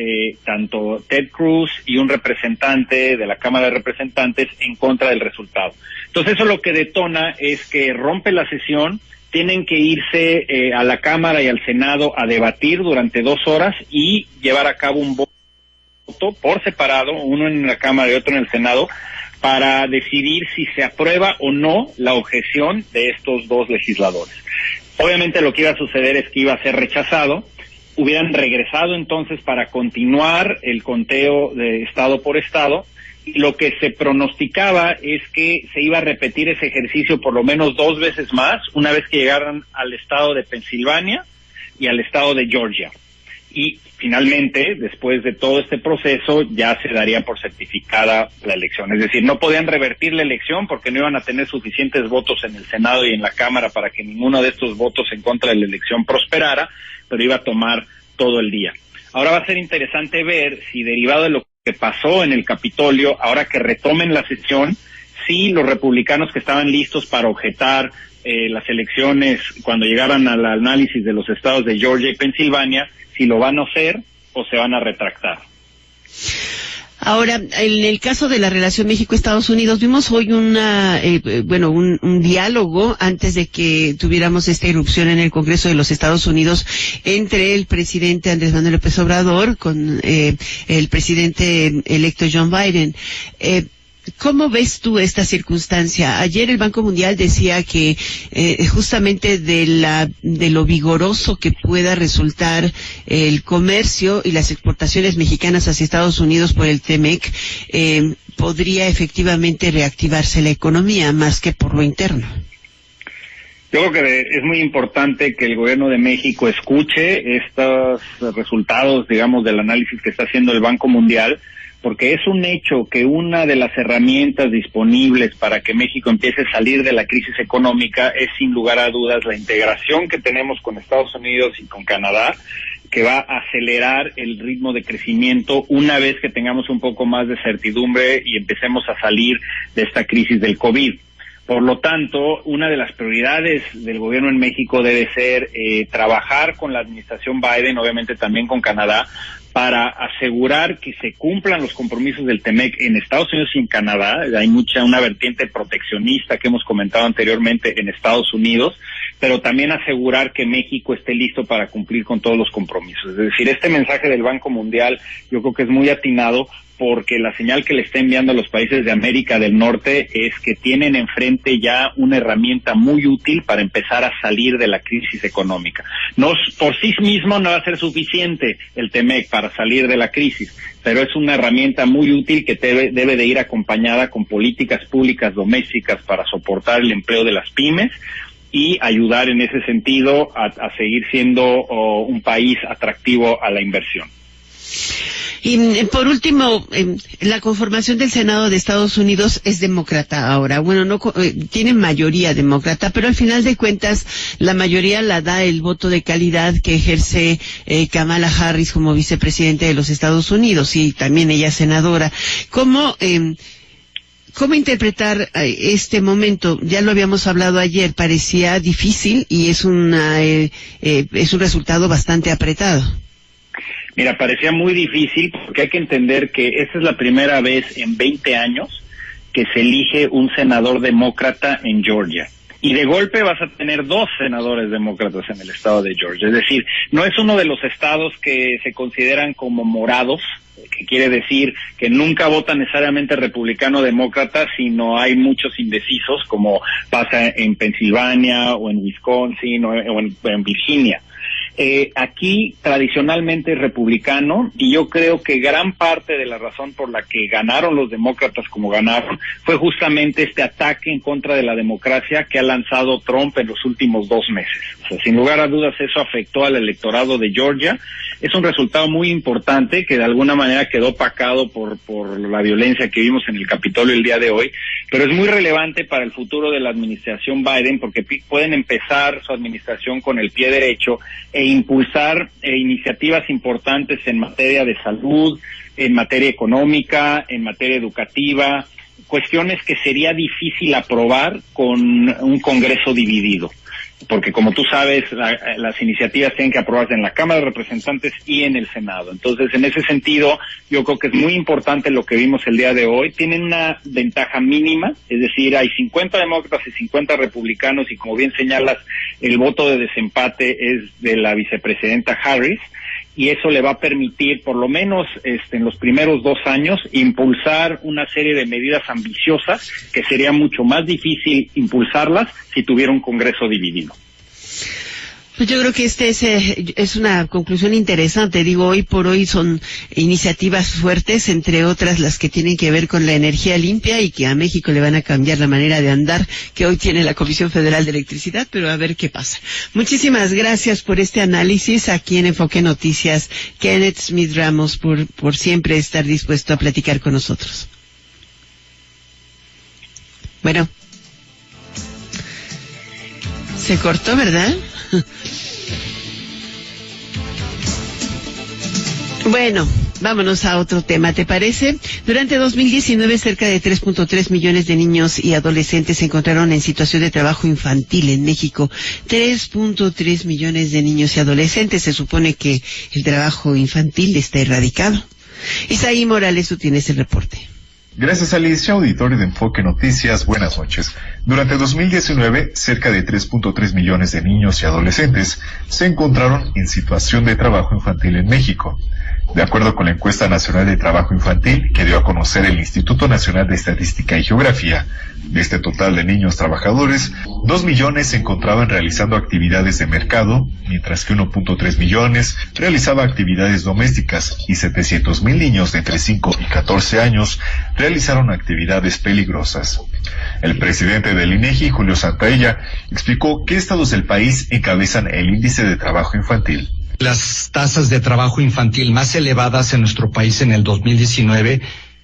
tanto Ted Cruz y un representante de la Cámara de Representantes en contra del resultado. Entonces eso lo que detona es que rompe la sesión, tienen que irse a la Cámara y al Senado a debatir durante 2 horas y llevar a cabo un voto por separado, uno en la Cámara y otro en el Senado, para decidir si se aprueba o no la objeción de estos 2 legisladores. Obviamente lo que iba a suceder es que iba a ser rechazado. Hubieran regresado entonces para continuar el conteo de estado por estado, y lo que se pronosticaba es que se iba a repetir ese ejercicio por lo menos 2 veces más, una vez que llegaran al estado de Pensilvania y al estado de Georgia. Y finalmente, después de todo este proceso, ya se daría por certificada la elección. Es decir, no podían revertir la elección porque no iban a tener suficientes votos en el Senado y en la Cámara para que ninguno de estos votos en contra de la elección prosperara, pero iba a tomar todo el día. Ahora va a ser interesante ver si, derivado de lo que pasó en el Capitolio, ahora que retomen la sesión, sí, los republicanos que estaban listos para objetar las elecciones cuando llegaran al análisis de los estados de Georgia y Pensilvania, si lo van a hacer o se van a retractar. Ahora, en el caso de la relación México-Estados Unidos, vimos hoy un diálogo antes de que tuviéramos esta irrupción en el Congreso de los Estados Unidos entre el presidente Andrés Manuel López Obrador con el presidente electo John Biden. ¿Cómo ves tú esta circunstancia? Ayer el Banco Mundial decía que justamente de lo vigoroso que pueda resultar el comercio y las exportaciones mexicanas hacia Estados Unidos por el TEMEC, podría efectivamente reactivarse la economía más que por lo interno. Yo creo que es muy importante que el gobierno de México escuche estos resultados, digamos, del análisis que está haciendo el Banco Mundial, porque es un hecho que una de las herramientas disponibles para que México empiece a salir de la crisis económica es, sin lugar a dudas, la integración que tenemos con Estados Unidos y con Canadá, que va a acelerar el ritmo de crecimiento una vez que tengamos un poco más de certidumbre y empecemos a salir de esta crisis del COVID. Por lo tanto, una de las prioridades del gobierno en México debe ser trabajar con la administración Biden, obviamente también con Canadá, para asegurar que se cumplan los compromisos del TEMEC en Estados Unidos y en Canadá. Hay una vertiente proteccionista que hemos comentado anteriormente en Estados Unidos, pero también asegurar que México esté listo para cumplir con todos los compromisos. Es decir, este mensaje del Banco Mundial yo creo que es muy atinado, porque la señal que le está enviando a los países de América del Norte es que tienen enfrente ya una herramienta muy útil para empezar a salir de la crisis económica. No, por sí mismo no va a ser suficiente el TEMEC para salir de la crisis, pero es una herramienta muy útil que debe de ir acompañada con políticas públicas domésticas para soportar el empleo de las pymes y ayudar en ese sentido a seguir siendo un país atractivo a la inversión. Y por último, la conformación del Senado de Estados Unidos es demócrata ahora. Bueno, no tiene mayoría demócrata, pero al final de cuentas la mayoría la da el voto de calidad que ejerce Kamala Harris como vicepresidente de los Estados Unidos, y también ella senadora. ¿Cómo interpretar este momento? Ya lo habíamos hablado ayer, parecía difícil y es un resultado bastante apretado. Mira, parecía muy difícil porque hay que entender que esta es la primera vez en 20 años que se elige un senador demócrata en Georgia. Y de golpe vas a tener 2 senadores demócratas en el estado de Georgia. Es decir, no es uno de los estados que se consideran como morados, que quiere decir que nunca votan necesariamente republicano o demócrata, sino hay muchos indecisos, como pasa en Pensilvania o en Wisconsin o en Virginia. Aquí tradicionalmente es republicano, y yo creo que gran parte de la razón por la que ganaron los demócratas como ganaron fue justamente este ataque en contra de la democracia que ha lanzado Trump en los últimos 2 meses. O sea, sin lugar a dudas eso afectó al electorado de Georgia. Es un resultado muy importante que de alguna manera quedó opacado por la violencia que vimos en el Capitolio el día de hoy, pero es muy relevante para el futuro de la administración Biden, porque pueden empezar su administración con el pie derecho e impulsar iniciativas importantes en materia de salud, en materia económica, en materia educativa, cuestiones que sería difícil aprobar con un Congreso dividido. Porque como tú sabes, las iniciativas tienen que aprobarse en la Cámara de Representantes y en el Senado. Entonces, en ese sentido, yo creo que es muy importante lo que vimos el día de hoy. Tienen una ventaja mínima, es decir, hay 50 demócratas y 50 republicanos, y como bien señalas, el voto de desempate es de la vicepresidenta Harris, y eso le va a permitir, por lo menos en los primeros 2 años, impulsar una serie de medidas ambiciosas que sería mucho más difícil impulsarlas si tuviera un Congreso dividido. Pues yo creo que es una conclusión interesante. Digo, hoy por hoy son iniciativas fuertes, entre otras las que tienen que ver con la energía limpia y que a México le van a cambiar la manera de andar que hoy tiene la Comisión Federal de Electricidad, pero a ver qué pasa. Muchísimas gracias por este análisis aquí en Enfoque Noticias. Kenneth Smith Ramos, por siempre estar dispuesto a platicar con nosotros. Bueno, se cortó, ¿verdad? Bueno, Vámonos a otro tema, ¿te parece? Durante 2019, cerca de 3.3 millones de niños y adolescentes se encontraron en situación de trabajo infantil en México. 3.3 millones de niños y adolescentes. Se supone que el trabajo infantil está erradicado. Isaí Morales, tú tienes el reporte. Gracias, Alicia. Auditorio de Enfoque Noticias, buenas noches. Durante 2019, cerca de 3.3 millones de niños y adolescentes se encontraron en situación de trabajo infantil en México. De acuerdo con la Encuesta Nacional de Trabajo Infantil que dio a conocer el Instituto Nacional de Estadística y Geografía, de este total de niños trabajadores, 2 millones se encontraban realizando actividades de mercado, mientras que 1.3 millones realizaba actividades domésticas y 700,000 niños de entre 5 y 14 años realizaron actividades peligrosas. El presidente del INEGI, Julio Santaella, explicó qué estados del país encabezan el índice de trabajo infantil. Las tasas de trabajo infantil más elevadas en nuestro país en el 2019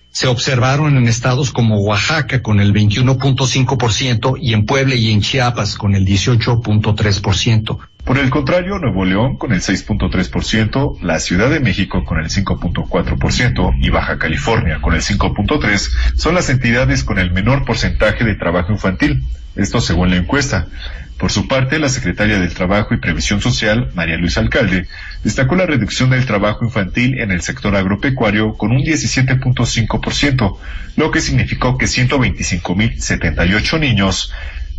se observaron en estados como Oaxaca con el 21.5% y en Puebla y en Chiapas con el 18.3%. Por el contrario, Nuevo León con el 6.3%, la Ciudad de México con el 5.4% y Baja California con el 5.3% son las entidades con el menor porcentaje de trabajo infantil. Esto según la encuesta. Por su parte, la secretaria del Trabajo y Previsión Social, María Luisa Alcalde, destacó la reducción del trabajo infantil en el sector agropecuario con un 17.5%, lo que significó que 125,078 niños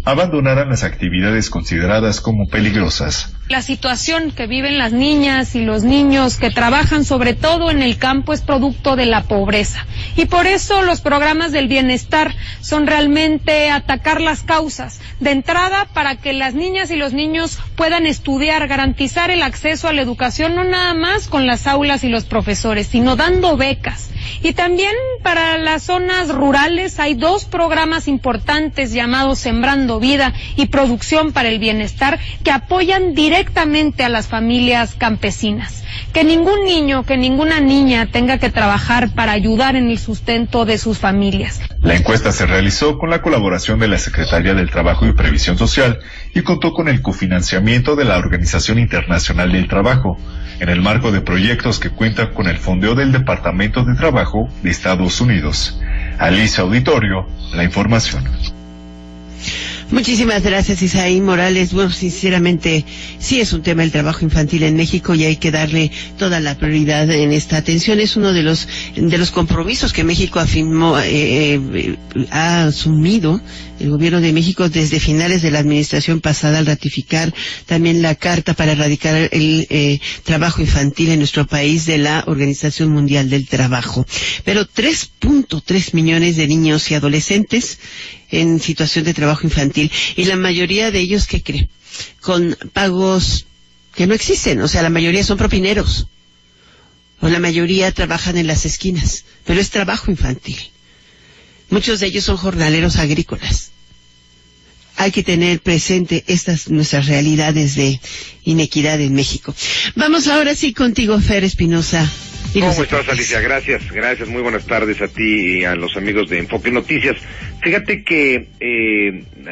abandonaran las actividades consideradas como peligrosas. La situación que viven las niñas y los niños que trabajan sobre todo en el campo es producto de la pobreza. Y por eso los programas del bienestar son realmente atacar las causas. De entrada, para que las niñas y los niños puedan estudiar, garantizar el acceso a la educación, no nada más con las aulas y los profesores, sino dando becas. Y también para las zonas rurales hay 2 programas importantes llamados Sembrando Vida y Producción para el Bienestar que apoyan directamente a las familias campesinas. Que ningún niño, que ninguna niña tenga que trabajar para ayudar en el sustento de sus familias. La encuesta se realizó con la colaboración de la Secretaría del Trabajo y Previsión Social y contó con el cofinanciamiento de la Organización Internacional del Trabajo, en el marco de proyectos que cuentan con el fondeo del Departamento de Trabajo de Estados Unidos. Alicia Auditorio, la información. Muchísimas gracias, Isaí Morales. Bueno, sinceramente, sí es un tema el trabajo infantil en México y hay que darle toda la prioridad en esta atención. Es uno de los compromisos que México afirmó, ha asumido el gobierno de México desde finales de la administración pasada al ratificar también la carta para erradicar el trabajo infantil en nuestro país de la Organización Mundial del Trabajo. Pero 3.3 millones de niños y adolescentes en situación de trabajo infantil, y la mayoría de ellos, ¿qué cree? Con pagos que no existen, o sea, la mayoría son propineros, o la mayoría trabajan en las esquinas, pero es trabajo infantil. Muchos de ellos son jornaleros agrícolas. Hay que tener presente estas nuestras realidades de inequidad en México. Vamos ahora sí contigo, Fer Espinosa. ¿Cómo estás, Alicia? Gracias, muy buenas tardes a ti y a los amigos de Enfoque Noticias. Fíjate que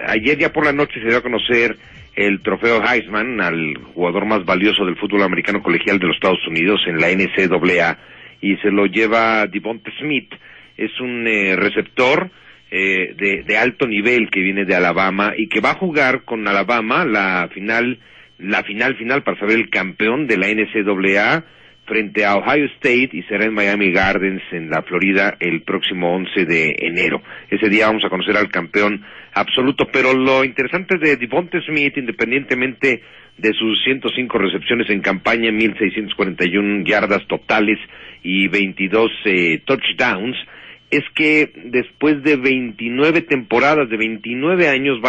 ayer ya por la noche se dio a conocer el trofeo Heisman al jugador más valioso del fútbol americano colegial de los Estados Unidos en la NCAA, y se lo lleva Devonta Smith. Es un receptor de alto nivel que viene de Alabama y que va a jugar con Alabama la final para saber el campeón de la NCAA frente a Ohio State, y será en Miami Gardens, en la Florida, el próximo 11 de enero. Ese día vamos a conocer al campeón absoluto, pero lo interesante de Devonta Smith, independientemente de sus 105 recepciones en campaña, 1,641 yardas totales y 22 touchdowns, es que después de 29 temporadas, de 29 años,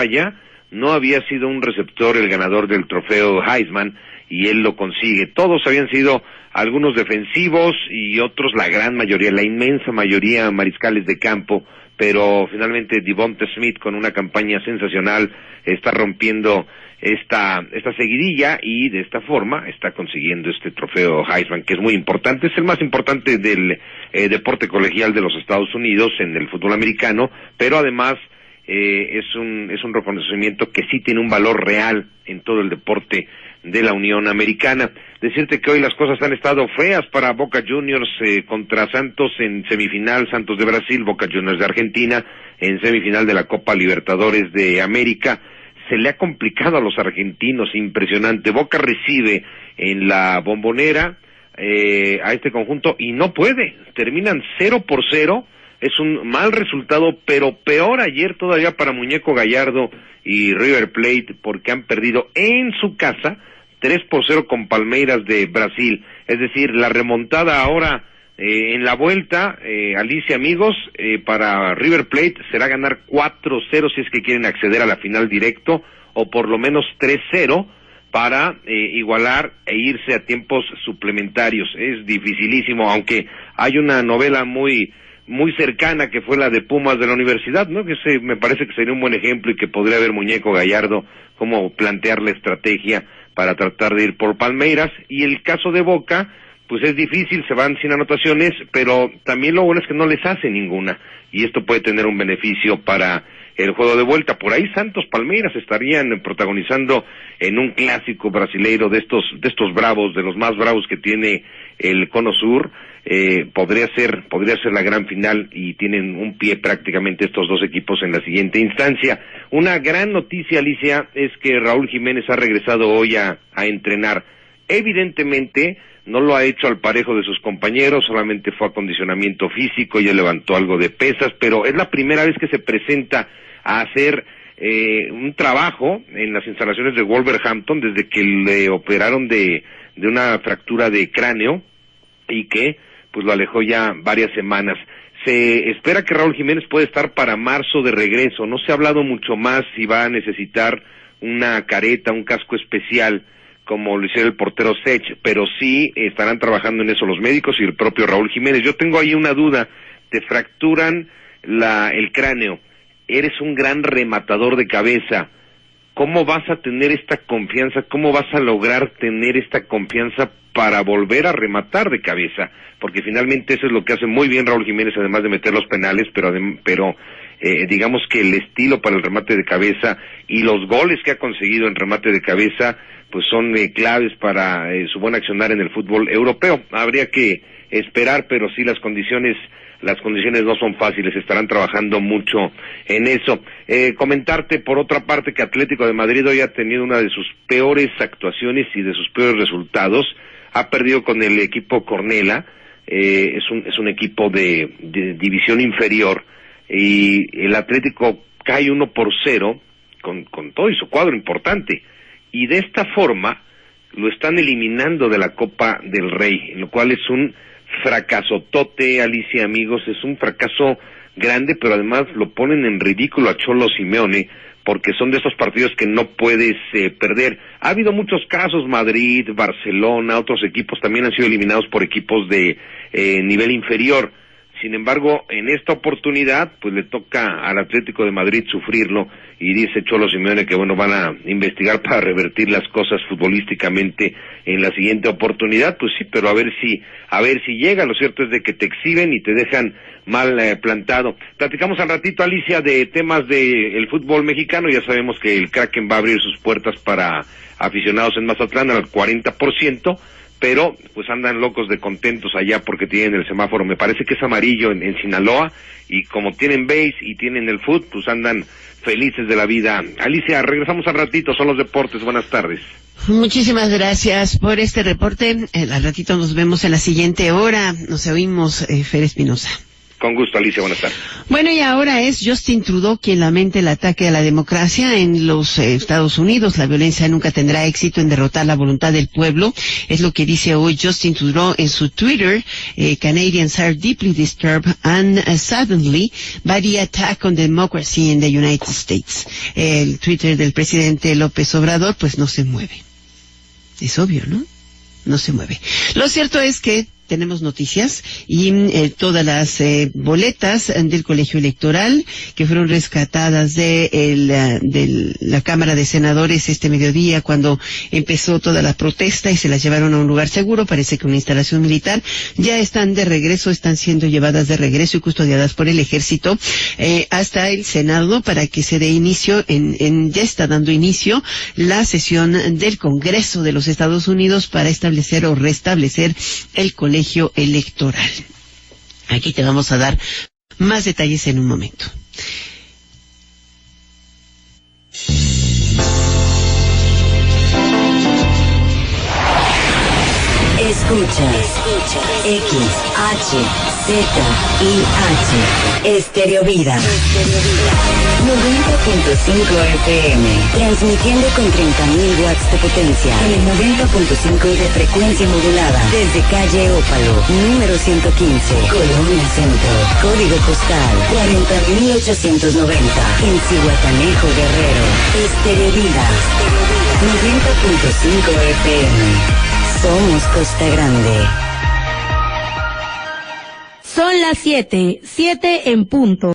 no había sido un receptor el ganador del trofeo Heisman, y él lo consigue. Todos habían sido algunos defensivos y otros, la gran mayoría, la inmensa mayoría, mariscales de campo, pero finalmente Devonta Smith, con una campaña sensacional, está rompiendo esta seguidilla y de esta forma está consiguiendo este trofeo Heisman, que es muy importante. Es el más importante del deporte colegial de los Estados Unidos en el fútbol americano, pero además es un reconocimiento que sí tiene un valor real en todo el deporte de la Unión Americana. decirte que hoy las cosas han estado feas para Boca Juniors contra Santos en semifinal, Santos de Brasil, Boca Juniors de Argentina en semifinal de la Copa Libertadores de América. Se le ha complicado a los argentinos, impresionante. Boca recibe en la Bombonera a este conjunto y no puede, terminan 0-0, es un mal resultado, pero peor ayer todavía para Muñeco Gallardo y River Plate, porque han perdido en su casa 3-0 con Palmeiras de Brasil. Es decir, la remontada ahora en la vuelta, Alicia, amigos, para River Plate será ganar 4-0 si es que quieren acceder a la final directo, o por lo menos 3-0 para igualar e irse a tiempos suplementarios. Es dificilísimo, aunque hay una novela muy cercana que fue la de Pumas de la Universidad, ¿no? Que me parece que sería un buen ejemplo y que podría haber Muñeco Gallardo cómo plantear la estrategia para tratar de ir por Palmeiras. Y el caso de Boca, pues es difícil, se van sin anotaciones, pero también lo bueno es que no les hace ninguna, y esto puede tener un beneficio para el juego de vuelta. Por ahí Santos Palmeiras estarían protagonizando en un clásico brasileiro de estos bravos, de los más bravos que tiene el Cono Sur. Podría ser la gran final, y tienen un pie prácticamente estos dos equipos en la siguiente instancia. Una gran noticia, Alicia, es que Raúl Jiménez ha regresado hoy a entrenar. Evidentemente no lo ha hecho al parejo de sus compañeros, solamente fue a acondicionamiento físico, ya levantó algo de pesas, pero es la primera vez que se presenta a hacer un trabajo en las instalaciones de Wolverhampton desde que le operaron de una fractura de cráneo y que pues lo alejó ya varias semanas. Se espera que Raúl Jiménez puede estar para marzo de regreso. No se ha hablado mucho más si va a necesitar una careta, un casco especial como lo hicieron el portero Sech, pero sí estarán trabajando en eso los médicos y el propio Raúl Jiménez. Yo tengo ahí una duda: te fracturan el cráneo, eres un gran rematador de cabeza, ¿cómo vas a tener esta confianza? ¿Cómo vas a lograr tener esta confianza para volver a rematar de cabeza? Porque finalmente eso es lo que hace muy bien Raúl Jiménez, además de meter los penales, pero digamos que el estilo para el remate de cabeza y los goles que ha conseguido en remate de cabeza pues son claves para su buen accionar en el fútbol europeo. Habría que esperar, pero sí las condiciones no son fáciles, estarán trabajando mucho en eso. Comentarte por otra parte que Atlético de Madrid hoy ha tenido una de sus peores actuaciones y de sus peores resultados. Ha perdido con el equipo Cornella, es un equipo de división inferior, y el Atlético cae 1-0 con todo y su cuadro importante, y de esta forma lo están eliminando de la Copa del Rey, lo cual es un fracasotote, Alicia, amigos, es un fracaso grande, pero además lo ponen en ridículo a Cholo Simeone, porque son de esos partidos que no puedes perder. Ha habido muchos casos, Madrid, Barcelona, otros equipos también han sido eliminados por equipos de nivel inferior. Sin embargo, en esta oportunidad, pues le toca al Atlético de Madrid sufrirlo, y dice Cholo Simeone que bueno, van a investigar para revertir las cosas futbolísticamente en la siguiente oportunidad. Pues sí, pero a ver si llega. Lo cierto es de que te exhiben y te dejan mal plantado. Platicamos al ratito, Alicia, de temas del fútbol mexicano. Ya sabemos que el Kraken va a abrir sus puertas para aficionados en Mazatlán al 40%, pero pues andan locos de contentos allá porque tienen el semáforo, me parece que es amarillo en Sinaloa, y como tienen base y tienen el fútbol, pues andan felices de la vida. Alicia, regresamos al ratito, son los deportes, buenas tardes. Muchísimas gracias por este reporte. Al ratito nos vemos en la siguiente hora. Nos oímos, Fer Espinosa. Con gusto, Alicia, buenas tardes. Bueno, y ahora es Justin Trudeau quien lamenta el ataque a la democracia en los Estados Unidos. La violencia nunca tendrá éxito en derrotar la voluntad del pueblo. Es lo que dice hoy Justin Trudeau en su Twitter. Canadians are deeply disturbed and saddened by the attack on democracy in the United States. El Twitter del presidente López Obrador pues no se mueve. Es obvio, ¿no? No se mueve. Lo cierto es que tenemos noticias y todas las boletas del colegio electoral que fueron rescatadas de la Cámara de Senadores este mediodía cuando empezó toda la protesta y se las llevaron a un lugar seguro, parece que una instalación militar, ya están de regreso, están siendo llevadas de regreso y custodiadas por el ejército hasta el Senado para que se dé inicio, ya está dando inicio la sesión del Congreso de los Estados Unidos para establecer o restablecer el colegio electoral. Aquí te vamos a dar más detalles en un momento. Escucha XHZIH Estéreo Vida 90.5 FM, transmitiendo con 30.000 watts de potencia en el 90.5 de frecuencia modulada desde calle Ópalo, número 115, Colonia Centro, código postal 40.890 en Zihuatanejo, Guerrero. Estéreo Vida 90.5 FM. Somos Costa Grande. Son las 7 en punto.